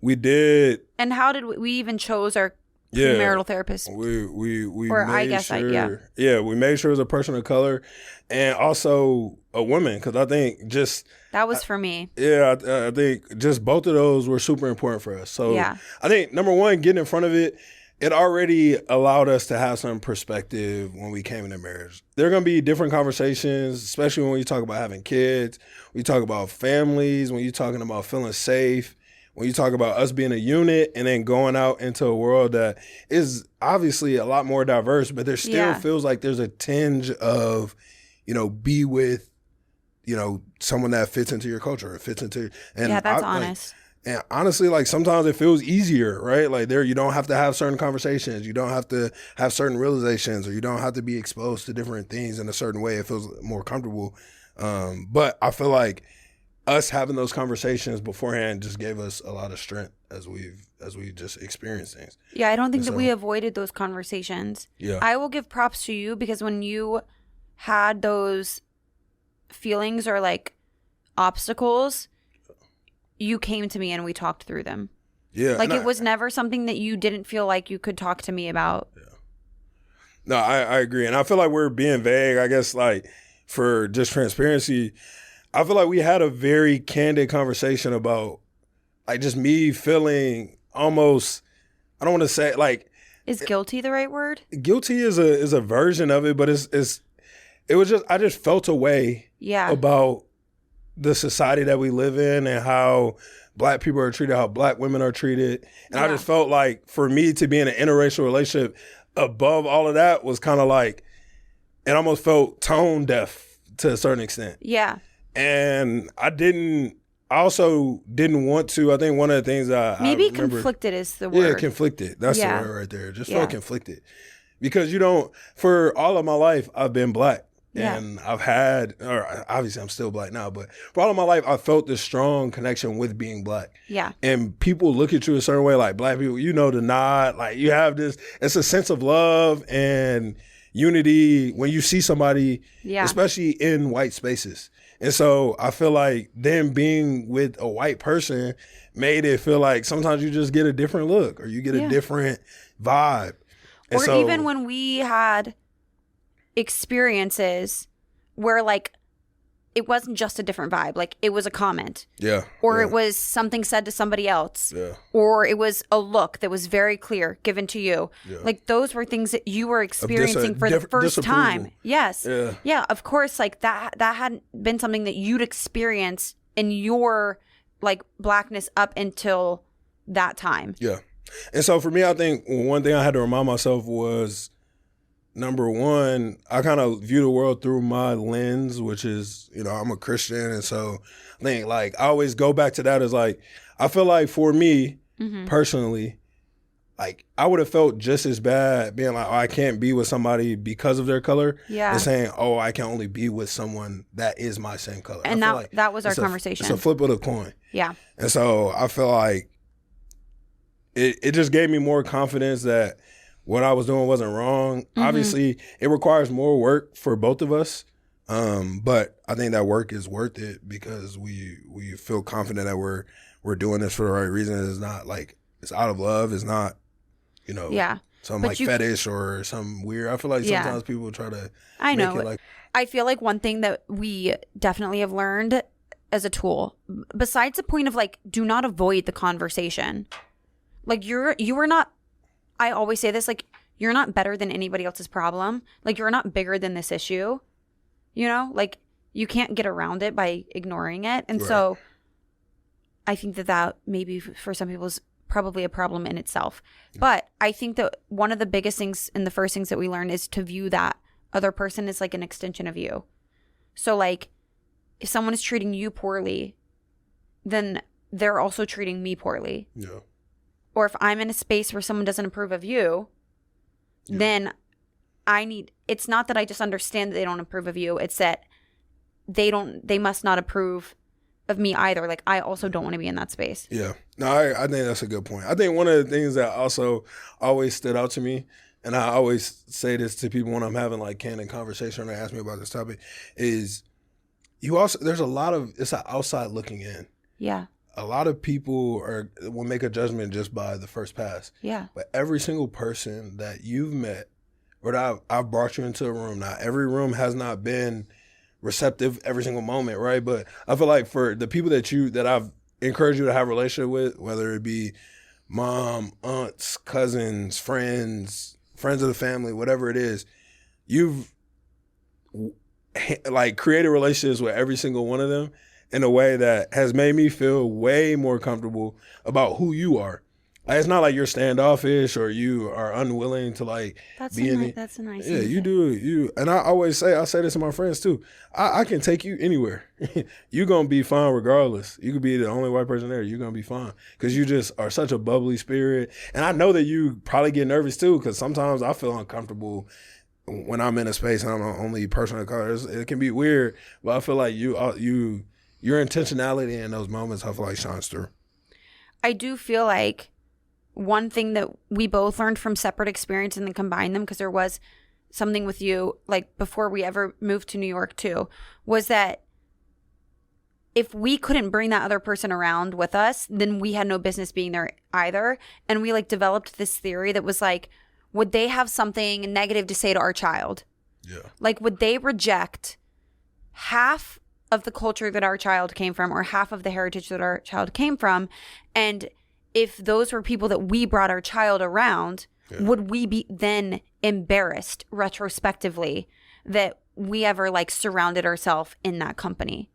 We did. And how did we even chose our premarital therapist? We or made I guess sure, we made sure it was a person of color and also a woman, because I think just that was for me. Yeah, I think just both of those were super important for us. So I think number one, getting in front of it, it already allowed us to have some perspective when we came into marriage. There are going to be different conversations, especially when you talk about having kids, when you talk about families, when you're talking about feeling safe, when you talk about us being a unit and then going out into a world that is obviously a lot more diverse, but there still feels like there's a tinge of, be with, someone that fits into your culture, fits into, and that's honest. And honestly, like sometimes it feels easier, right? Like you don't have to have certain conversations, you don't have to have certain realizations, or you don't have to be exposed to different things in a certain way. It feels more comfortable. But I feel like us having those conversations beforehand just gave us a lot of strength as we just experienced things. Yeah, I don't think that we avoided those conversations. Yeah, I will give props to you, because when you had those feelings or like obstacles, you came to me and we talked through them. Yeah, like it was never something that you didn't feel like you could talk to me about. Yeah. No, I agree, and I feel like we're being vague. I guess like for just transparency, I feel like we had a very candid conversation about like just me feeling almost, I don't want to say like, is guilty the right word? Guilty is a version of it, but it was just, I just felt a way about the society that we live in and how Black people are treated, how Black women are treated. And I just felt like for me to be in an interracial relationship above all of that was kind of like, it almost felt tone deaf to a certain extent. Yeah. And I also didn't want to. I think one of the things maybe conflicted is the word. Yeah, conflicted. That's the word right there. Just felt conflicted. Because for all of my life, I've been Black. Yeah. And I've had, or obviously I'm still Black now, but for all of my life, I felt this strong connection with being Black. Yeah. And people look at you a certain way, like Black people, the nod, like you have this, it's a sense of love and unity when you see somebody, especially in white spaces. And so I feel like them being with a white person made it feel like sometimes you just get a different look or you get a different vibe. And or even when we had experiences where like it wasn't just a different vibe, like it was a comment. Yeah. Or it was something said to somebody else. Yeah. Or it was a look that was very clear given to you. Yeah. Like those were things that you were experiencing for the first time. Yes. Yeah. Yeah, of course, like that hadn't been something that you'd experienced in your like Blackness up until that time. Yeah. And so for me, I think one thing I had to remind myself was, number one, I kind of view the world through my lens, which is, I'm a Christian. And so I think like I always go back to that as like, I feel like for me personally, like I would have felt just as bad being like, oh, I can't be with somebody because of their color. Yeah. And saying, oh, I can only be with someone that is my same color. And that was our conversation. It's a flip of the coin. Yeah. And so I feel like it just gave me more confidence that what I was doing wasn't wrong. Obviously, it requires more work for both of us, but I think that work is worth it because we feel confident that we're doing this for the right reason. It's not like it's out of love. It's not, some like fetish or some weird. I feel like sometimes people try to. I know. Make it like, I feel like one thing that we definitely have learned as a tool, besides the point of like, do not avoid the conversation. Like you are not. I always say this, like, you're not better than anybody else's problem. Like, you're not bigger than this issue. Like, you can't get around it by ignoring it. And so I think that maybe for some people is probably a problem in itself. But I think that one of the biggest things and the first things that we learn is to view that other person as like an extension of you. So, like, if someone is treating you poorly, then they're also treating me poorly. Yeah. Or if I'm in a space where someone doesn't approve of you, then it's not that I just understand that they don't approve of you. It's that they must not approve of me either. Like, I also don't want to be in that space. Yeah. No, I think that's a good point. I think one of the things that also always stood out to me, and I always say this to people when I'm having like candid conversation or they ask me about this topic, is there's a lot of, it's an outside looking in. Yeah. A lot of people will make a judgment just by the first pass. Yeah. But every single person that you've met or that I've brought you into a room, now every room has not been receptive every single moment, right? But I feel like for the people that I've encouraged you to have a relationship with, whether it be mom, aunts, cousins, friends of the family, whatever it is, you've like created relationships with every single one of them in a way that has made me feel way more comfortable about who you are. Like, it's not like you're standoffish or you are unwilling to like that's be that's a nice yeah, thing. you do. And I say this to my friends too. I can take you anywhere. You're going to be fine regardless. You could be the only white person there. You're going to be fine because you just are such a bubbly spirit. And I know that you probably get nervous too because sometimes I feel uncomfortable when I'm in a space and I'm the only person of color. It can be weird, but I feel like your intentionality in those moments, I feel like shines through. I do feel like one thing that we both learned from separate experience and then combined them, because there was something with you, like before we ever moved to New York too, was that if we couldn't bring that other person around with us, then we had no business being there either. And we like developed this theory that was like, would they have something negative to say to our child? Yeah. Like, would they reject half of the culture that our child came from or half of the heritage that our child came from? And if those were people that we brought our child around, would we be then embarrassed retrospectively that we ever like surrounded ourselves in that company?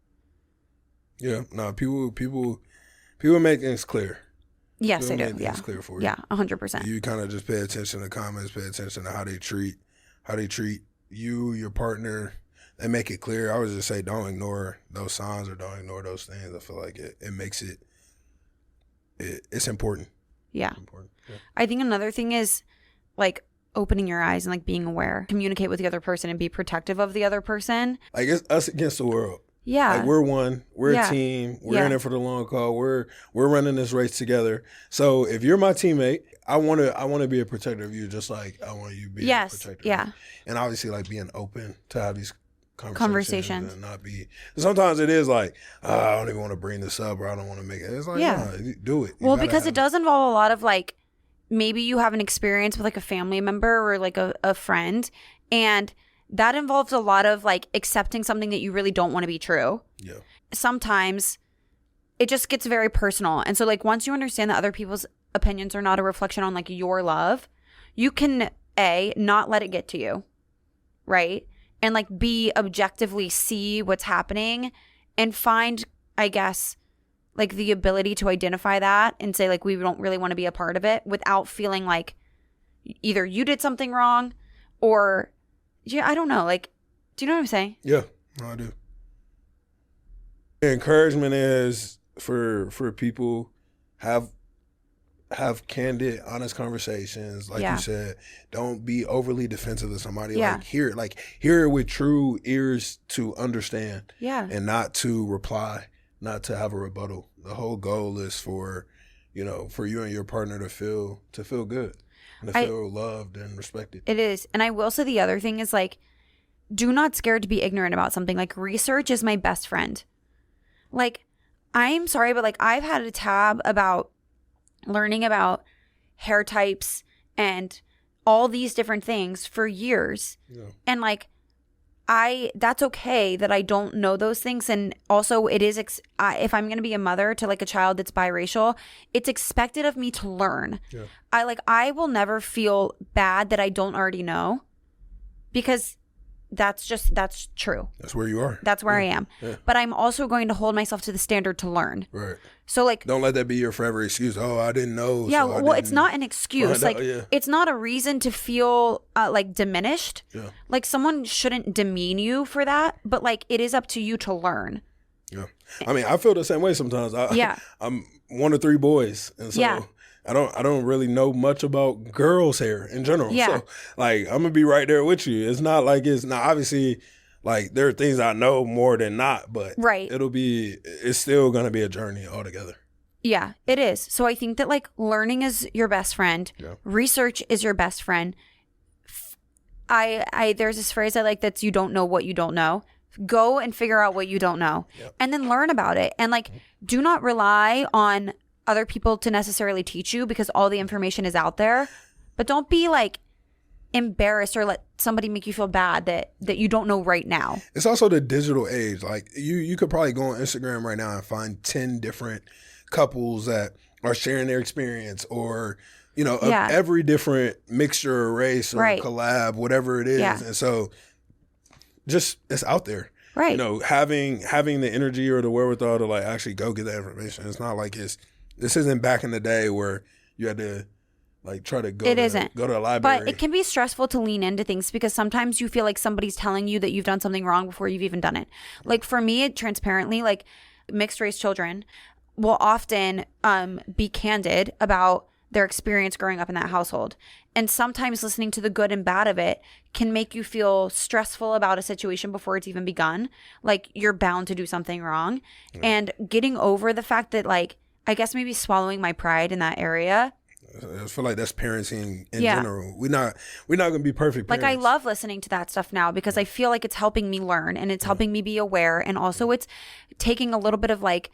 Yeah. No, people make things clear. Yes, I do. Make things clear for you. Yeah, 100%. You kind of just pay attention to comments, pay attention to how they treat you, your partner. They make it clear. I would just say don't ignore those signs or don't ignore those things. I feel like it makes it's important. Yeah. It's important. Yeah. I think another thing is like opening your eyes and like being aware. Communicate with the other person and be protective of the other person. Like it's us against the world. Yeah. Like we're one. We're a team. We're in it for the long call. We're running this race together. So if you're my teammate, I want to be a protector of you, just like I want you to be a protector of me. And obviously, like being open to have these conversations and not be. Sometimes it is like I don't even want to bring this up or I don't want to make it. It's like no, do it. Well, because it does involve a lot of like maybe you have an experience with like a family member or like a friend, and that involves a lot of like accepting something that you really don't want to be true. Yeah. Sometimes it just gets very personal. And so like once you understand that other people's opinions are not a reflection on like your love, you can not let it get to you. Right? And like B, objectively see what's happening and find, I guess, like the ability to identify that and say like we don't really want to be a part of it without feeling like either you did something wrong or I don't know. Like, do you know what I'm saying? Yeah, no, I do. Encouragement is for people have candid, honest conversations. Like you said, don't be overly defensive of somebody. Like hear it with true ears to understand. Yeah. And not to reply, not to have a rebuttal. The whole goal is for you and your partner to feel good. And to feel loved and respected. It is. And I will say the other thing is like, do not scare to be ignorant about something. Like research is my best friend. Like, I'm sorry, but like I've had a tab about learning about hair types and all these different things for years. Yeah. And like, that's okay that I don't know those things. And also it is, if I'm going to be a mother to like a child that's biracial, it's expected of me to learn. Yeah. I will never feel bad that I don't already know because that's true. That's where you are. That's where I am. Yeah. But I'm also going to hold myself to the standard to learn. Right. So like, don't let that be your forever excuse. Oh, I didn't know. Yeah. So it's not an excuse. It's not a reason to feel like diminished. Yeah. Like someone shouldn't demean you for that, but like it is up to you to learn. Yeah. I mean, I feel the same way sometimes. I'm one of three boys. And so I don't really know much about girls' hair in general. Yeah. So like I'm gonna be right there with you. It's not like it's not obviously Like, there are things I know more than not, but right. it's still going to be a journey altogether. Yeah, it is. So I think that like learning is your best friend. Yeah. Research is your best friend. There's this phrase I like that's you don't know what you don't know. Go and figure out what you don't know, and then learn about it. And like, do not rely on other people to necessarily teach you because all the information is out there. But don't be like embarrassed or let somebody make you feel bad that you don't know right now. It's also the digital age. Like you could probably go on Instagram right now and find 10 different couples that are sharing their experience, or of every different mixture or race or collab, whatever it is. Yeah. And so just it's out there. Right. Having the energy or the wherewithal to like actually go get that information. It's not like this isn't back in the day where you had to like try to go to a library. But it can be stressful to lean into things because sometimes you feel like somebody's telling you that you've done something wrong before you've even done it. Like for me, transparently, like mixed race children will often be candid about their experience growing up in that household. And sometimes listening to the good and bad of it can make you feel stressful about a situation before it's even begun. Like you're bound to do something wrong. Mm. And getting over the fact that like, I guess maybe swallowing my pride in that area. I feel like that's parenting in general. We're not going to be perfect parents. Like I love listening to that stuff now because I feel like it's helping me learn and it's helping me be aware. And also it's taking a little bit of like,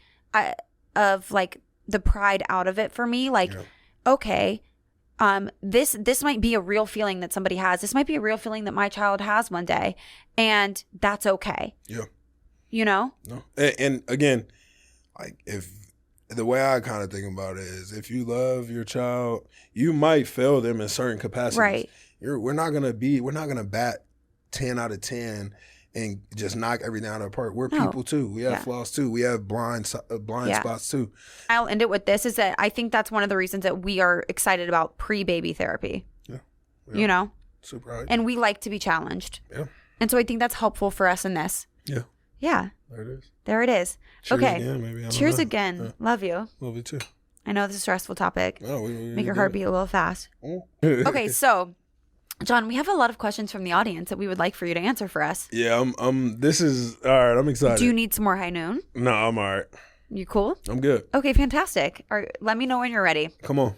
the pride out of it for me. Like, okay, this might be a real feeling that somebody has. This might be a real feeling that my child has one day, and that's okay. Yeah. No. And again, like if the way I kind of think about it is, if you love your child, you might fail them in certain capacities. Right. We're not gonna bat 10 out of 10 and just knock everything out of the park. We're people too. We have flaws too. We have blind spots too. I'll end it with this: is that I think that's one of the reasons that we are excited about pre-baby therapy. Yeah. Super right. And we like to be challenged. Yeah. And so I think that's helpful for us in this. Yeah. Yeah. There it is. Cheers okay. Again, maybe. Cheers again. Yeah. Love you. Love you too. I know this is a stressful topic. Oh, make your heart beat a little fast. Okay, so John, we have a lot of questions from the audience that we would like for you to answer for us. Yeah, this is all right. I'm excited. Do you need some more high noon? No, I'm all right. You cool? I'm good. Okay, fantastic. All right, let me know when you're ready. Come on.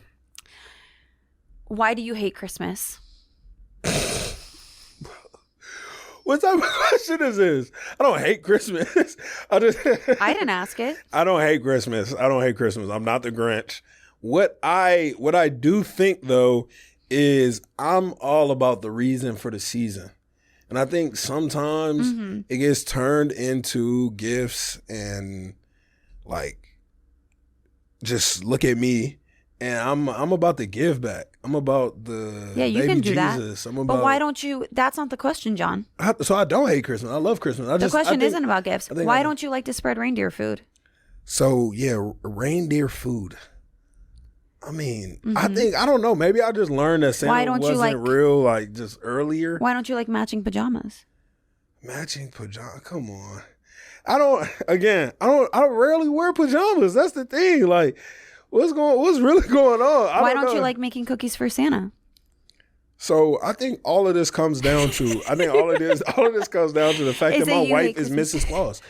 Why do you hate Christmas? What type of question is this? I don't hate Christmas. I didn't ask it. I don't hate Christmas. I'm not the Grinch. What I do think though is I'm all about the reason for the season. And I think sometimes it gets turned into gifts and like, just look at me. And I'm about to give back. I'm about the you baby can do Jesus. that. But why don't you? That's not the question, John. So I don't hate Christmas. I love Christmas. The question isn't about gifts. Why don't you like to spread reindeer food? So yeah, reindeer food. I mean, I don't know. Maybe I just learned that Santa wasn't real, like just earlier. Why don't you like matching pajamas? Matching pajamas? Come on. I don't rarely wear pajamas. That's the thing. Like, what's really going on? Why don't you like making cookies for Santa? So I think all of this comes down to the fact that my wife is Mrs. Claus.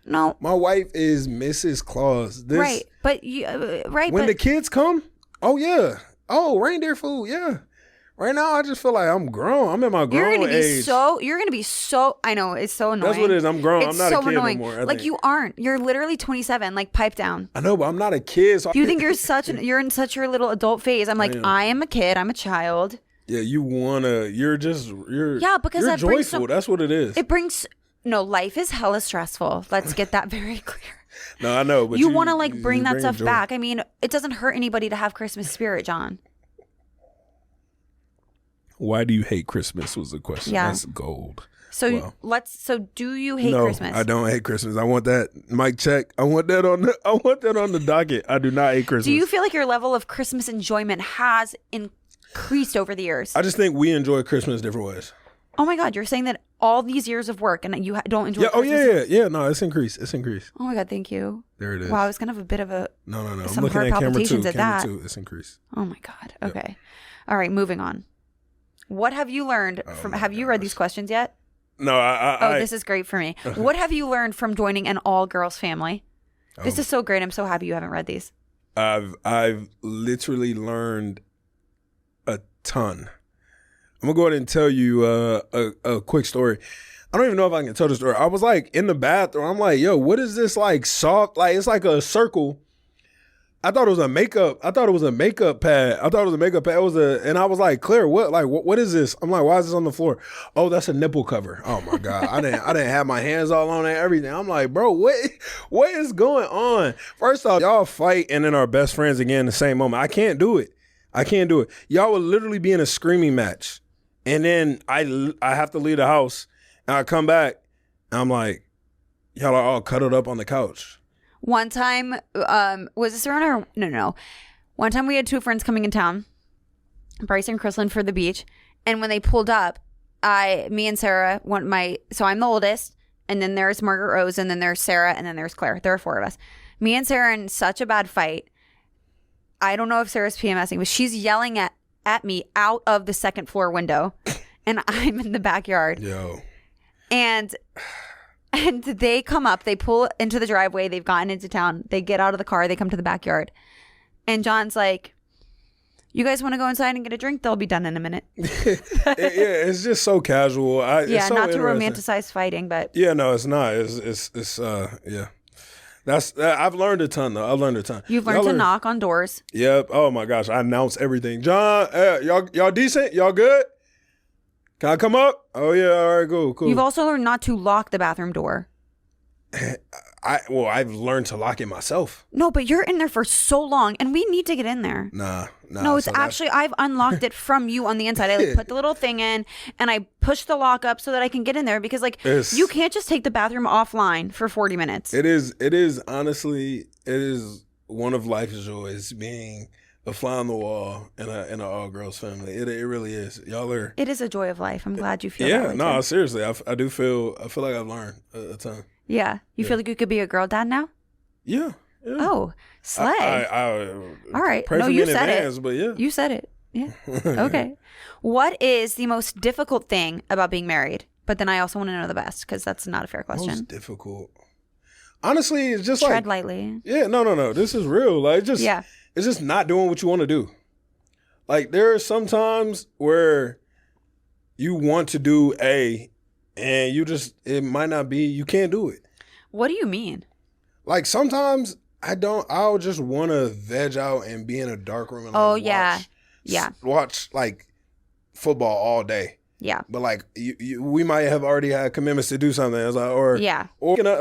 No, my wife is Mrs. Claus. Right, but when the kids come, reindeer food, yeah. Right now, I just feel like I'm grown. I'm in my grown age. You're gonna be so. I know it's so annoying. That's what it is. I'm grown. I'm not so a kid annoying. no more. Like you aren't. You're literally 27. Like pipe down. I know, but I'm not a kid. So you think you're in such your little adult phase. I'm like, I am a kid. I'm a child. Yeah, you're because that joyful. That's what it is. It brings. No, life is hella stressful. Let's get that very clear. No, I know, but you want to like bring that stuff back. I mean, it doesn't hurt anybody to have Christmas spirit, John. Why do you hate Christmas was the question. Yeah. That's gold. So do you hate Christmas? No, I don't hate Christmas. I want that mic check. I want that on the docket. I do not hate Christmas. Do you feel like your level of Christmas enjoyment has increased over the years? I just think we enjoy Christmas different ways. Oh my God, you're saying that all these years of work and you don't enjoy Christmas? Yeah. No, it's increased. Oh my God, thank you. There it is. Wow, I was going to have a bit of a... No. Some I'm heart looking at palpitations camera two. It's increased. Oh my God. Okay. All right, moving on. What have you learned from... Have you read these questions yet? No, this is great for me. What have you learned from joining an all-girls family? This is so great. I'm so happy you haven't read these. I've literally learned a ton. I'm gonna go ahead and tell you a quick story. I don't even know if I can tell the story. I was like in the bathroom. I'm like, yo, what is this like soft? Like it's like a circle. I thought it was a makeup. I thought it was a makeup pad. It was and I was like, Claire, what is this? I'm like, why is this on the floor? Oh, that's a nipple cover. Oh my God. I didn't have my hands all on it, everything. I'm like, bro, what is going on? First off, y'all fight and then are best friends again in the same moment. I can't do it. Y'all would literally be in a screaming match. And then I have to leave the house and I come back and I'm like, y'all are all cuddled up on the couch. One time, was this around our... No. One time we had two friends coming in town, Bryce and Chrislyn, for the beach. And when they pulled up, me and Sarah, so I'm the oldest. And then there's Margaret Rose, and then there's Sarah, and then there's Claire. There are four of us. Me and Sarah in such a bad fight. I don't know if Sarah's PMSing, but she's yelling at me out of the second floor window. And I'm in the backyard. Yo. And they come up, they pull into the driveway, they've gotten into town, they get out of the car, they come to the backyard. And John's like, you guys want to go inside and get a drink? They'll be done in a minute. It's just so casual. It's so not to romanticize fighting, but... Yeah, no, it's not. It's yeah. I've learned a ton, though. I've learned a ton. You've learned to knock on doors. Yep. Oh, my gosh. I announce everything. John, y'all decent? Y'all good? Can I come up? Oh, yeah. All right, cool. You've also learned not to lock the bathroom door. I've learned to lock it myself. No, but you're in there for so long, and we need to get in there. Nah. No, it's actually, I've unlocked it from you on the inside. I put the little thing in, and I push the lock up so that I can get in there, because you can't just take the bathroom offline for 40 minutes. It is honestly, it is one of life's joys being a fly on the wall in an all-girls family. It really is. Y'all are... It is a joy of life. I'm glad you feel that way. Yeah, no, too. Seriously. I feel like I've learned a ton. Yeah. You feel like you could be a girl dad now? Yeah. Oh, slay. All right. Pray for me in advance, but yeah. You said it. Yeah. Okay. What is the most difficult thing about being married? But then I also want to know the best, because that's not a fair question. Most difficult. Honestly, it's just tread lightly. Yeah, no. This is real. Like, it's just not doing what you want to do. Like, there are some times where you want to do A, and it might not be, you can't do it. What do you mean? Like, sometimes I'll just want to veg out and be in a dark room and watch like football all day. Yeah. But like, we might have already had commitments to do something. It's like, or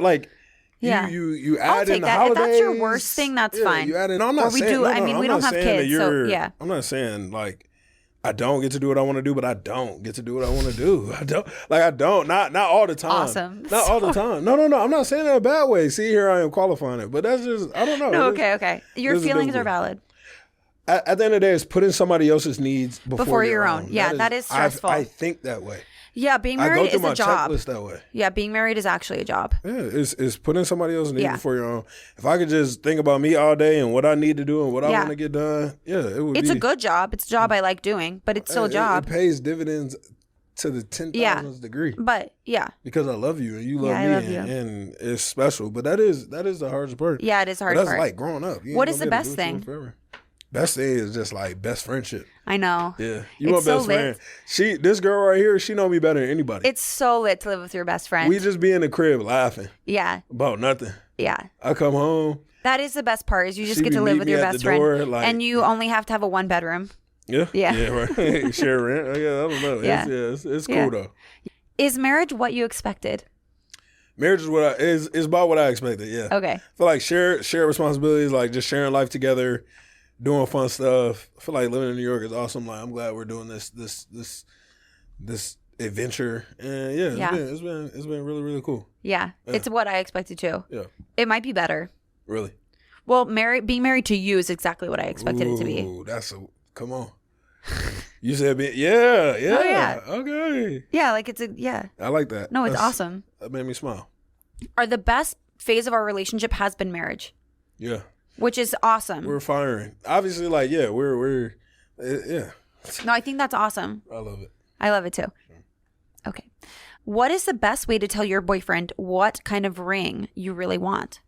like, yeah. You add I'll take in the that. holidays. If that's your worst thing, that's fine. You add in. I'm not saying. We don't have kids, so yeah. I'm not saying like I don't get to do what I want to do, but I don't get to do what I want to do. I don't. Not all the time. Awesome. Not all the time. No. I'm not saying it in a bad way. See, here I am qualifying it, but that's just, I don't know. No, okay. Your feelings are valid. At the end of the day, it's putting somebody else's needs before your own. Yeah, that is stressful. I think that way. Yeah, being married is a job. I go through my checklist that way. Yeah, being married is actually a job. Yeah, it's putting somebody else's needs before your own. If I could just think about me all day and what I need to do and what I want to get done, it would be. It's a good job. It's a job I like doing, but it's still a job. It pays dividends to the 10,000th degree. But because I love you and you love me, and it's special. But that is the hardest part. Yeah, it is the hardest part. That's like growing up. What is the best thing? Best thing is just like best friendship. I know. Yeah, you my best friend. This girl right here, she know me better than anybody. It's so lit to live with your best friend. We just be in the crib laughing. Yeah. About nothing. Yeah. I come home. That is the best part, is you just get to live with your best friend, and you only have to have a 1-bedroom. Yeah. Right. Share rent. Yeah, I don't know. Yeah. It's cool though. Is marriage what you expected? Marriage is is about what I expected. Yeah. Okay. I feel like share responsibilities, like just sharing life together, doing fun stuff. I feel like living in New York is awesome. Like, I'm glad we're doing this adventure, and it's been really, really cool. Yeah, it's what I expected too. Yeah, it might be better. Really? Well, being married to you is exactly what I expected it to be. Come on. You said yeah. Oh, yeah. Okay. Yeah, like I like that. No, it's awesome. That made me smile. The best phase of our relationship has been marriage. Yeah. Which is awesome. We're firing. Obviously, like, we're No, I think that's awesome. I love it. I love it too. Okay. What is the best way to tell your boyfriend what kind of ring you really want?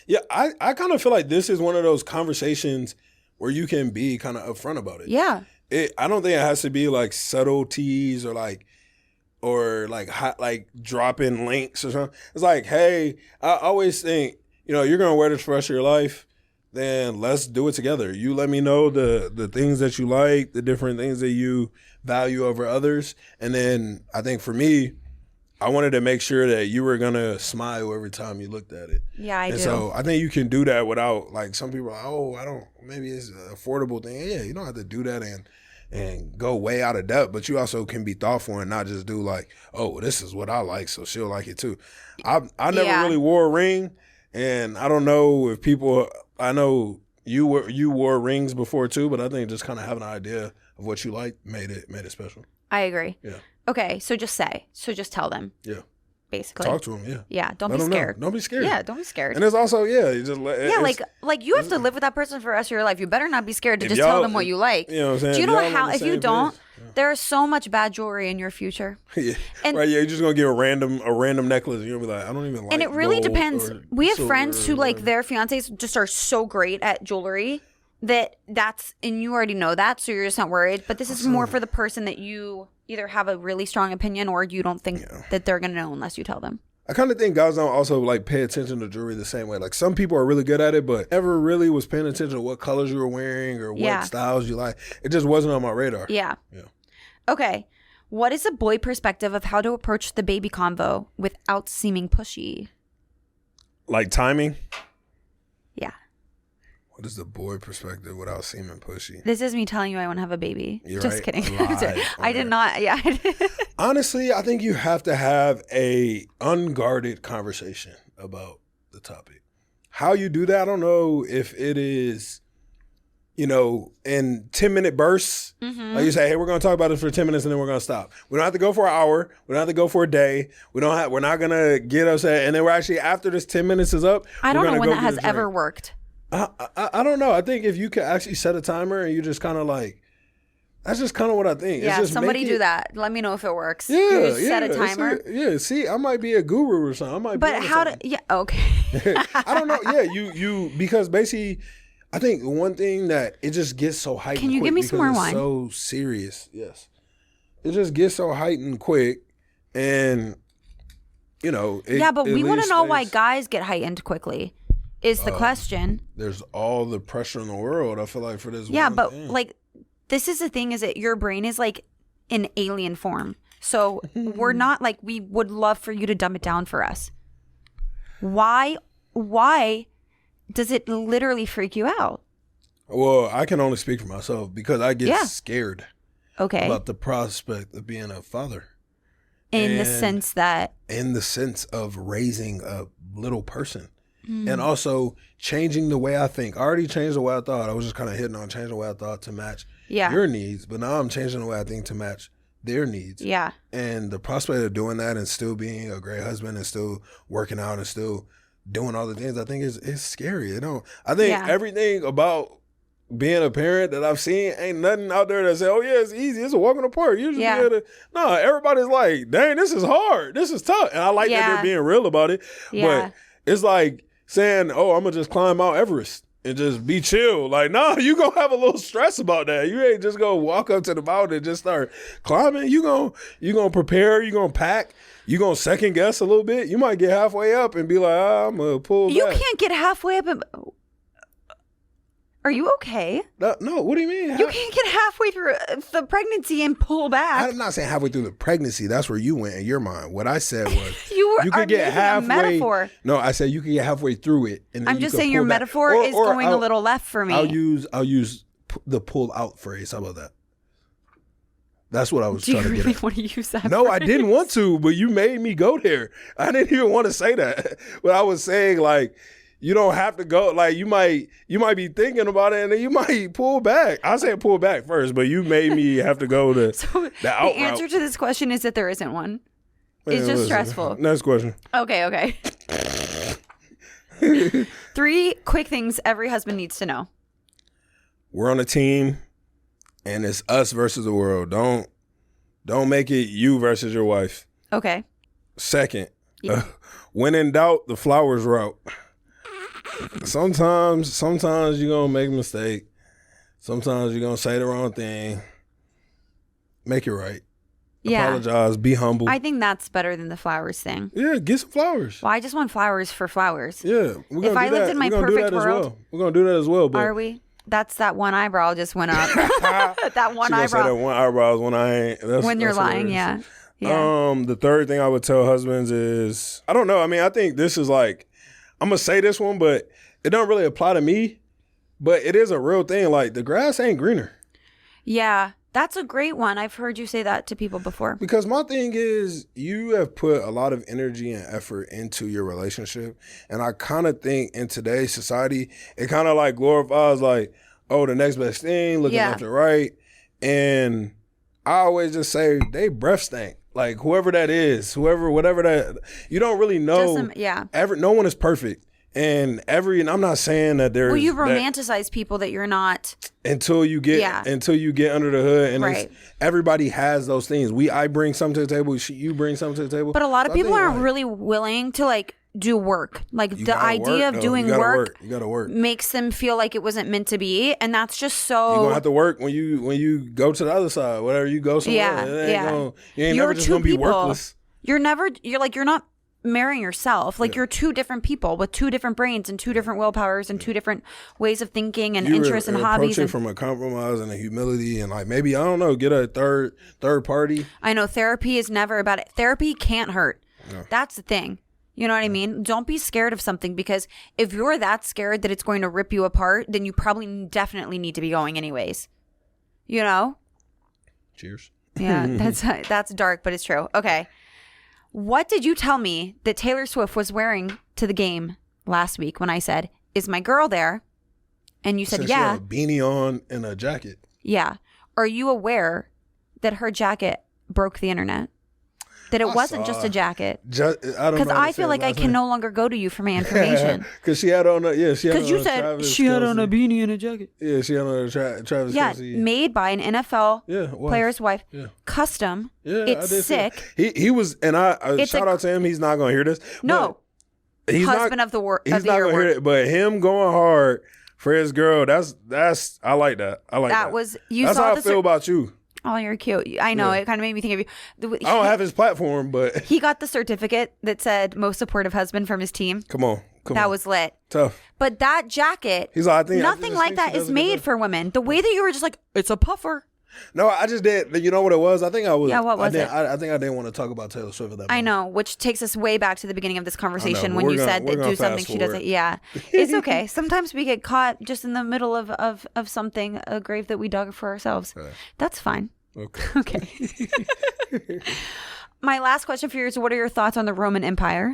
Yeah, I kind of feel like this is one of those conversations where you can be kind of upfront about it. Yeah. I don't think it has to be like subtleties or like hot, like dropping links or something. It's like, hey, I always think, you're going to wear this for the rest of your life, then let's do it together. You let me know the things that you like, the different things that you value over others. And then I think for me, I wanted to make sure that you were going to smile every time you looked at it. Yeah, I do. So I think you can do that without, like, some people are like, maybe it's an affordable thing. Yeah, you don't have to do that and go way out of depth, but you also can be thoughtful and not just do like, oh, this is what I like, so she'll like it too. I never really wore a ring, and I don't know if people, I know you wore rings before too, but I think just kind of having an idea of what you like made it special. I agree. Yeah. Okay, so just tell them. Yeah. Basically. Talk to them, yeah. Yeah, don't be scared. Don't be scared. Yeah, don't be scared. And it's also, you just like you have to live with that person for the rest of your life. You better not be scared to just tell them what you like. You know what I'm saying? Do you know how, if you don't, there's so much bad jewelry in your future. Yeah. Right, yeah, you're just going to get a random necklace and you'll be like, I don't even like. And it really depends. We have friends who, like, their fiancés just are so great at jewelry and you already know that, so you're just not worried. But this is more for the person that you either have a really strong opinion or you don't think that they're going to know unless you tell them. I kind of think guys don't also like pay attention to jewelry the same way. Like some people are really good at it, but never really was paying attention to what colors you were wearing or what styles you like. It just wasn't on my radar. Yeah. Okay. What is a boy perspective of how to approach the baby convo without seeming pushy? Like timing? Yeah. What is the boy perspective without seeming pushy? This is me telling you I want to have a baby. You're just right. kidding. I did not. Yeah. Honestly, I think you have to have a unguarded conversation about the topic. How you do that, I don't know if it is, in 10-minute bursts. Mm-hmm. Like you say, hey, we're going to talk about this for 10 minutes and then we're going to stop. We don't have to go for an hour. We don't have to go for a day. We're not going to get upset. And then we're actually, after this 10 minutes is up, I don't know when that has ever worked. I don't know. I think if you could actually set a timer and you just kind of like, that's just kind of what I think. Yeah, somebody do that. Let me know if it works. Yeah, set a timer. See, I might be a guru or something. But how to? Yeah, okay. I don't know. Yeah, you because basically, I think one thing that it just gets so heightened. Can you give me some more wine? So serious, yes. It just gets so heightened quick, and but we want to know why guys get heightened quickly. Is the question. There's all the pressure in the world, I feel like, for this. Yeah, but like, this is the thing, is that your brain is like in alien form. So we're not like, we would love for you to dumb it down for us. Why does it literally freak you out? Well, I can only speak for myself because I get scared about the prospect of being a father. In the sense of raising a little person. And also changing the way I think. I already changed the way I thought. I was just kind of hitting on changing the way I thought to match your needs. But now I'm changing the way I think to match their needs. Yeah. And the prospect of doing that and still being a great husband and still working out and still doing all the things, I think is scary. I think everything about being a parent that I've seen, ain't nothing out there that say, oh yeah, it's easy. It's a walk in the park. You just be able to, no, everybody's like, dang, this is hard. This is tough. And I like that they're being real about it. Yeah. But it's like saying, oh, I'm going to just climb Mount Everest and just be chill. Like, nah, you going to have a little stress about that. You ain't just going to walk up to the mountain and just start climbing. You going to prepare. You going to pack. You going to second guess a little bit. You might get halfway up and be like, I'm going to pull back. You can't get halfway up and... Are you okay? No, what do you mean? You can't get halfway through the pregnancy and pull back. I'm not saying halfway through the pregnancy. That's where you went in your mind. What I said was you could get halfway. A metaphor. No, I said you could get halfway through it. And then I'm just saying your metaphor is going a little left for me. I'll use the pull out phrase. How about that? That's what I was trying to get. Do you really want to use that? No, phrase? I didn't want to, but you made me go there. I didn't even want to say that. But I was saying, like, you don't have to go. Like, you might be thinking about it, and then you might pull back. I said pull back first, but you made me have to go to the out The answer to this question is that there isn't one. It's just stressful. Next question. Okay. 3 quick things every husband needs to know. We're on a team, and it's us versus the world. Don't make it you versus your wife. Okay. Second, when in doubt, the flowers route. Sometimes you're going to make a mistake. Sometimes you're going to say the wrong thing. Make it right. Yeah. Apologize. Be humble. I think that's better than the flowers thing. Yeah, get some flowers. Well, I just want flowers for flowers. Yeah. If I lived in my perfect world. We're going to do that as well. But are we? That's that one eyebrow just went up. That one eyebrow. Say that one eyebrow is when I ain't. When you're lying, yeah. The third thing I would tell husbands is, I don't know. I mean, I think this is like, I'm going to say this one, but it don't really apply to me. But it is a real thing. Like, the grass ain't greener. Yeah. That's a great one. I've heard you say that to people before. Because my thing is, you have put a lot of energy and effort into your relationship. And I kind of think in today's society, it kind of like glorifies like, oh, the next best thing, looking left and right. And I always just say, they breath stink. Like, whoever that is, whatever that, you don't really know. No one is perfect. And I'm not saying that there's. Well, you romanticize people that you're not. Until you get under the hood, and everybody has those things. I bring something to the table. You bring something to the table. But a lot of people aren't really willing to like do work. Like the idea of doing work, you gotta work, makes them feel like it wasn't meant to be, and that's just so. You're gonna have to work when you go to the other side. Whatever you go somewhere, you ain't never just gonna be workless. You're not marrying yourself. Like you're two different people with two different brains and two different willpowers and two different ways of thinking and interests and hobbies. Approach it from a compromise and a humility and like maybe, I don't know, get a third party. I know therapy is never about it. Therapy can't hurt. No. That's the thing. You know what I mean? Don't be scared of something, because if you're that scared that it's going to rip you apart, then you probably definitely need to be going anyways. You know? Cheers. Yeah, that's dark, but it's true. Okay. What did you tell me that Taylor Swift was wearing to the game last week when I said, is my girl there? And you said, yeah. She had a beanie on and a jacket. Yeah. Are you aware that her jacket broke the internet? That it wasn't just a jacket? Because I feel like I can no longer go to you for my information. Because she had on because you said she had on a beanie and a jacket. Yeah, she had on a Travis Kelce. Yeah, made by an NFL player's wife. Yeah. Custom. Yeah, it's sick. He was, and I shout out to him. He's not going to hear this. No. He's husband of the year. He's not going to hear it. But him going hard for his girl, that's I like that. I like that. That's how I feel about you. Oh, you're cute. I know. Yeah. It kind of made me think of you. I don't have his platform, but he got the certificate that said most supportive husband from his team. Come on. That was lit. Tough. But that jacket, nothing like that is made for women. The way that you were just like, it's a puffer. No, I just did. You know what it was? I think I was. Yeah, what was it? I think I didn't want to talk about Taylor Swift at that moment. I know, which takes us way back to the beginning of this conversation when you said that do something she doesn't. Yeah, it's okay. Sometimes we get caught just in the middle of something, a grave that we dug for ourselves. Right. That's fine. Okay. My last question for you is, what are your thoughts on the Roman Empire?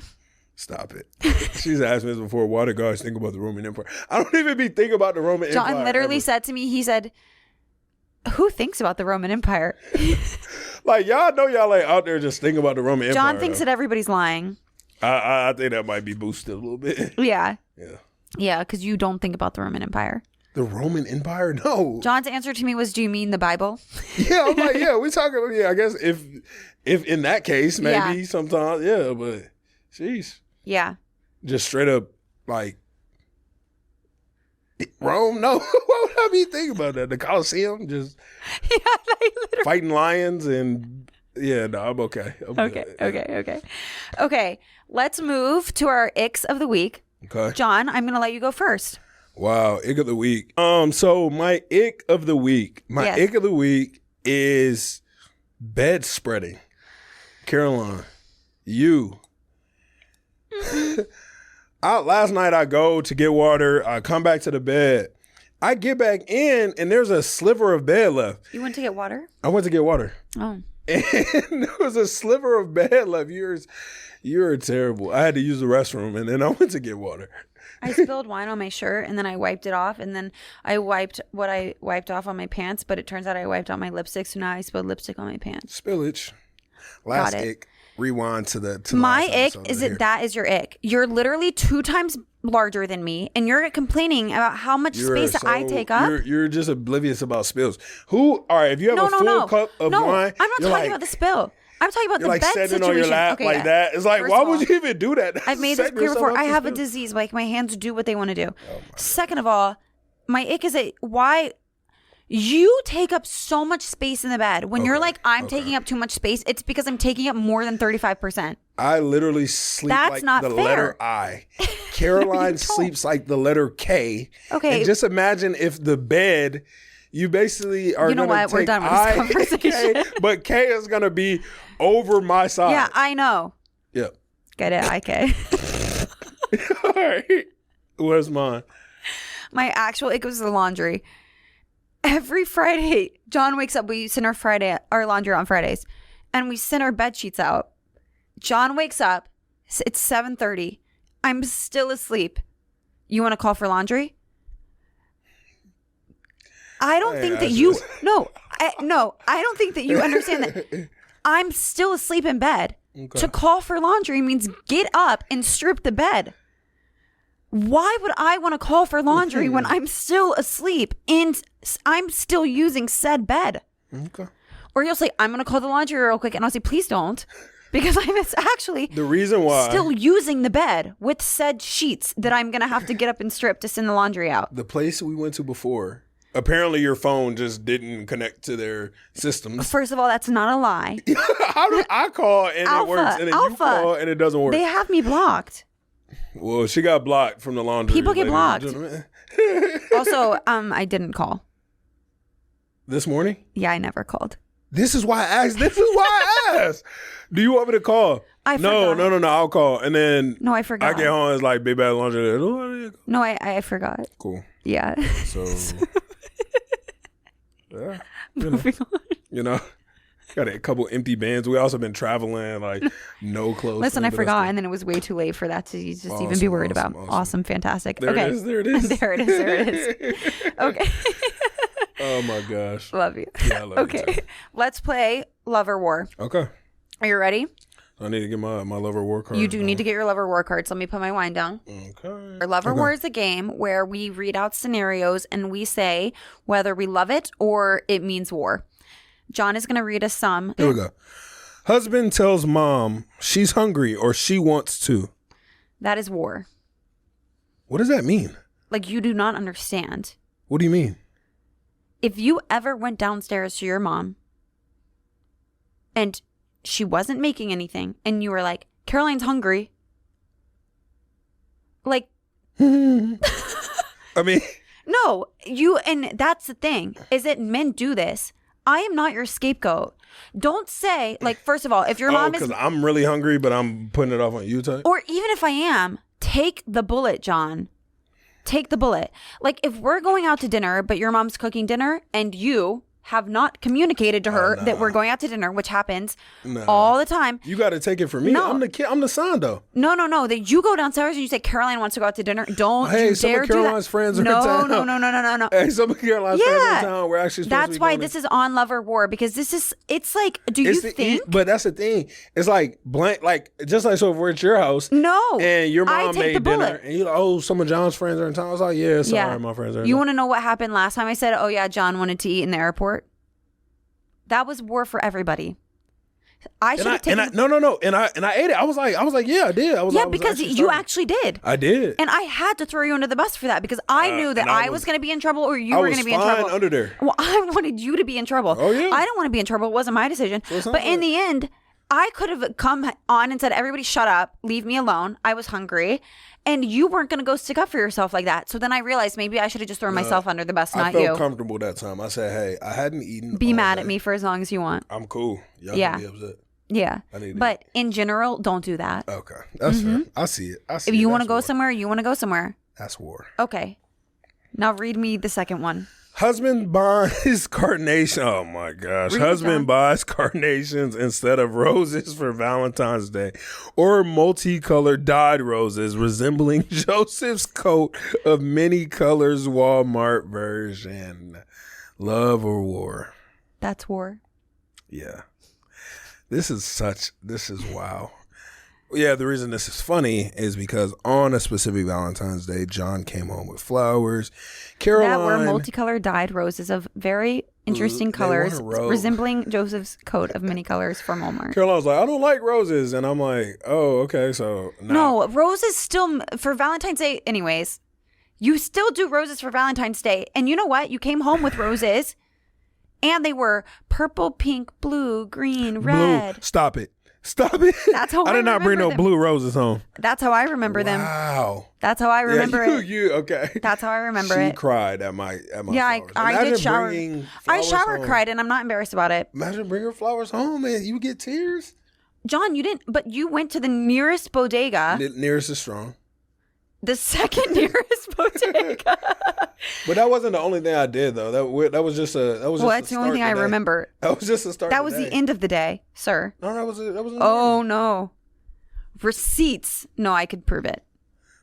Stop it. She's asked me this before. Why do guys think about the Roman Empire? I don't even be thinking about the Roman Empire. John literally said to me, he said, who thinks about the Roman Empire? Like, y'all know y'all like out there just thinking about the Roman Empire. John thinks that everybody's lying. I think that might be boosted a little bit. Yeah. Yeah, because you don't think about the Roman Empire. The Roman Empire? No. John's answer to me was, do you mean the Bible? Yeah, I'm like, yeah, we talking. Yeah, I guess if in that case, maybe sometimes, but sheesh. Yeah. Just straight up, like, Rome? No. Why would I be thinking about that? The Colosseum? Just fighting lions and, no, I'm okay. Okay. Let's move to our icks of the week. Okay. John, I'm going to let you go first. Wow, ick of the week. So my ick of the week. Ick of the week is bed spreading. Caroline, you. Last night I go to get water. I come back to the bed. I get back in and there's a sliver of bed left. You went to get water? I went to get water. Oh. And there was a sliver of bed left. You're terrible. I had to use the restroom and then I went to get water. I spilled wine on my shirt and then I wiped it off and then I wiped what I wiped off on my pants, but it turns out I wiped on my lipstick, so now I spilled lipstick on my pants. Spillage. Last ick. Rewind to the my ick is that is your ick. You're literally 2 times larger than me, and you're complaining about how much space that I take up. You're just oblivious about spills. All right, if you have a full cup of wine, I'm not talking about the spill. I'm talking about the bed situation. On your lap like that. It's like, why would you even do that? I've made this clear before. I have a disease. Like, my hands do what they want to do. Second of all, my ick is why you take up so much space in the bed. When you're like, I'm taking up too much space, it's because I'm taking up more than 35%. I literally sleep like the letter I. Caroline sleeps like the letter K. Okay. And just imagine if the bed, you basically are going to take We're done with this conversation. K, but K is going to be over my side. Yeah, I know. Yep. Get it, IK. All right. Where's mine? My actual ick was the laundry. Every Friday, John wakes up. We send our laundry on Fridays, and we send our bed sheets out. John wakes up. It's 7:30. I'm still asleep. You want to call for laundry? I don't think that you. No, I don't think that you understand that. I'm still asleep in bed. Okay. To call for laundry means get up and strip the bed. Why would I want to call for laundry when I'm still asleep and I'm still using said bed? Okay. Or you'll say, I'm going to call the laundry real quick. And I'll say, please don't. Because I'm actually the reason why still using the bed with said sheets that I'm going to have to get up and strip to send the laundry out. The place we went to before, apparently your phone just didn't connect to their systems. First of all, that's not a lie. I call and it works. And then you call and it doesn't work. They have me blocked. Well, she got blocked from the laundry. People get blocked. Also, I didn't call. This morning? Yeah, I never called. This is why I asked. Do you want me to call? No, I'll call. And then I forgot. I get home, it's like, big bad laundry. No, I forgot. Cool. Yeah. So, yeah. Moving on. You know. Got a couple empty bins. We also been traveling, like no clothes. Listen, I forgot, and then it was way too late for that to just even be worried about. Awesome, fantastic. There it is. There it is. There it is. Okay. Oh my gosh. Love you. Yeah, I love you too. Let's play Love or War. Okay. Are you ready? I need to get my Love or War card. You do need to get your Love or War cards. Let me put my wine down. Okay. Our Love or War is a game where we read out scenarios and we say whether we love it or it means war. John is going to read us some. Here we go. Husband tells mom she's hungry or she wants to. That is war. What does that mean? Like, you do not understand. What do you mean? If you ever went downstairs to your mom and she wasn't making anything and you were like, Caroline's hungry. Like. I mean. No, and that's the thing, is that men do this. I am not your scapegoat. Don't say, like, first of all, if your mom is... because I'm really hungry, but I'm putting it off on you type? Or even if I am, take the bullet, John. Take the bullet. Like, if we're going out to dinner, but your mom's cooking dinner, and you have not communicated to her that we're going out to dinner, which happens all the time. You got to take it from me. No. I'm the kid. I'm the son, though. No. That you go downstairs and you say, Caroline wants to go out to dinner. Don't you dare do that. Caroline's friends are in town. No. Hey, some of Caroline's friends are in town. We're actually supposed to be That's why this is on Love or War, because it's like, do you think? But that's the thing. It's like blank, like, just like so if we're at your house. No. And your mom made dinner. And you're like, oh, some of John's friends are in town. I was like, yeah, sorry, my friends are in town. You want to know what happened last time I said, oh yeah, John wanted to eat in the airport? That was war for everybody. I should have taken. No. And I ate it. I was like, yeah, I did. Because you actually did. I did. And I had to throw you under the bus for that because I knew that I was going to be in trouble or you were going to be in trouble. Under there. Well, I wanted you to be in trouble. Oh yeah. I don't want to be in trouble. It wasn't my decision. But in the end, I could have come on and said, everybody shut up, leave me alone. I was hungry. And you weren't going to go stick up for yourself like that. So then I realized maybe I should have just thrown myself under the bus, not you. I felt comfortable that time. I said, hey, I hadn't eaten. Be mad at me for as long as you want. I'm cool. Y'all can be upset. Yeah. But in general, don't do that. Okay. That's fair. I see it. If you want to go somewhere, you want to go somewhere. That's war. Okay. Now read me the second one. Husband buys carnations. Oh my gosh. Husband buys carnations instead of roses for Valentine's Day, or multicolored dyed roses resembling Joseph's coat of many colors Walmart version. Love or war? That's war. Yeah. This is wow. Yeah, the reason this is funny is because on a specific Valentine's Day, John came home with flowers. Caroline, that were multicolored dyed roses of very interesting colors, resembling Joseph's coat of many colors from Walmart. Caroline was like, I don't like roses. And I'm like, oh, okay. So no, roses still for Valentine's Day. Anyways, you still do roses for Valentine's Day. And you know what? You came home with roses and they were purple, pink, blue, green, red. Blue. Stop it. That's how I did not bring no them. blue roses home. That's how I remember them. Wow. That's how I remember it. Okay. That's how I remember she it. She cried at my yeah, I did shower. I shower home. cried, and I'm not embarrassed about it. Imagine bringing flowers home, man. You would get tears. John, you didn't, but you went to the nearest bodega. Nearest is strong. The second nearest bodega. But that wasn't the only thing I did, though. That was just a. That was. Well, just that's the only thing I remember. That was just a start. That was the end of the day, sir. No, that was. Oh no, receipts. No, I could prove it.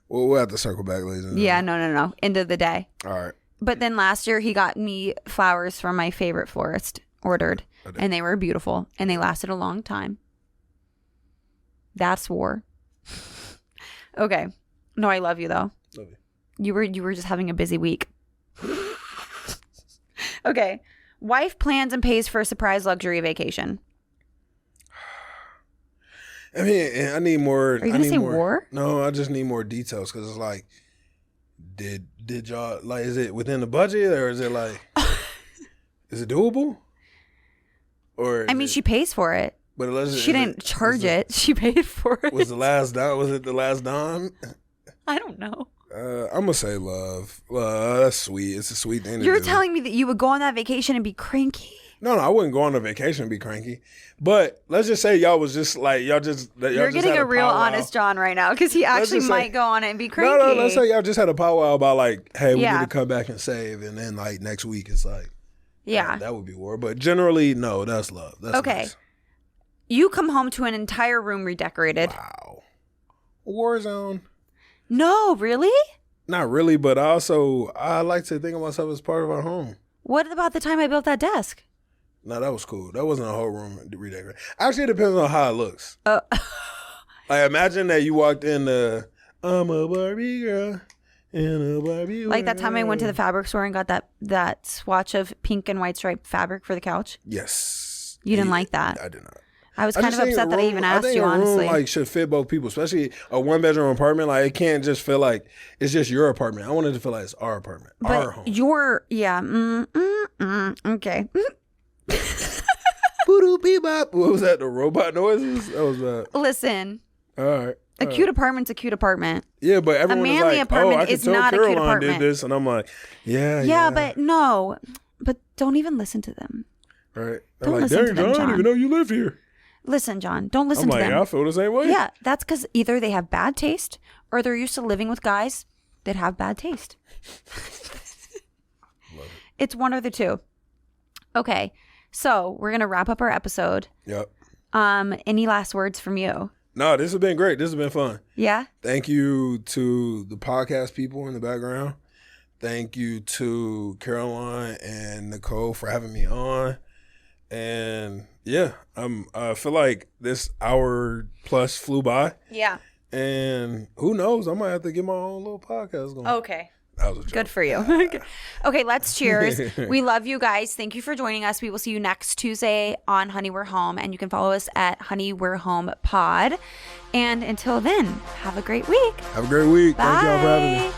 Well, we'll have to circle back, ladies. Yeah, no. End of the day. All right. But then last year he got me flowers from my favorite florist ordered, and they were beautiful, and they lasted a long time. That's war. Okay. No, I love you though. Love you. You were just having a busy week. Okay. Wife plans and pays for a surprise luxury vacation. I mean, I need more. Are you gonna say war? No, I just need more details because it's like, did y'all like? Is it within the budget or is it like, is it doable? Or I mean, she pays for it. But she didn't charge it. She paid for it. Was the last dime? Was it the last dime? I don't know. I'm gonna say love. That's sweet. It's a sweet thing. You're telling me that you would go on that vacation and be cranky? No, I wouldn't go on a vacation and be cranky. But let's just say y'all was just like y'all just. You're getting a real honest John right now because he actually might go on it and be cranky. No. Let's say y'all just had a powwow about like, hey, we need to come back and save, and then like next week it's like, yeah, that would be war. But generally, no, that's love. That's okay. Nice. You come home to an entire room redecorated. Wow. War zone. No, really? Not really, but I like to think of myself as part of our home. What about the time I built that desk? No, that was cool. That wasn't a whole room redecorated. Actually, it depends on how it looks. Like, imagine that you walked in the, I'm a Barbie girl in a Barbie like that time I went to the fabric store and got that swatch of pink and white striped fabric for the couch? Yes. You didn't like that? I did not. I was kind of upset that I even asked you, honestly. Room, like, should fit both people, especially a one-bedroom apartment. Like, it can't just feel like it's just your apartment. I want it to feel like it's our apartment, our home. Okay. Boo-doo, bebop. What was that? The robot noises? That was bad. Listen. All right. A cute apartment's a cute apartment. Yeah, but everyone is like, apartment is not a cute apartment. Did this, and I'm like, yeah. Yeah, but no. But don't even listen to them. Right. Don't listen to them, John, I John. didn't even know you live here. Listen, John, don't listen to them. I feel the same way. Yeah, that's because either they have bad taste or they're used to living with guys that have bad taste. Love it. It's one or the two. Okay, so we're going to wrap up our episode. Yep. Any last words from you? No, this has been great. This has been fun. Yeah? Thank you to the podcast people in the background. Thank you to Caroline and Nicole for having me on. And yeah, I feel like this hour plus flew by. Yeah. And who knows? I might have to get my own little podcast going. Okay. That was a joke. Good for you. Okay, let's cheers. We love you guys. Thank you for joining us. We will see you next Tuesday on Honey We're Home. And you can follow us at Honey We're Home Pod. And until then, have a great week. Have a great week. Bye. Thank y'all for having me.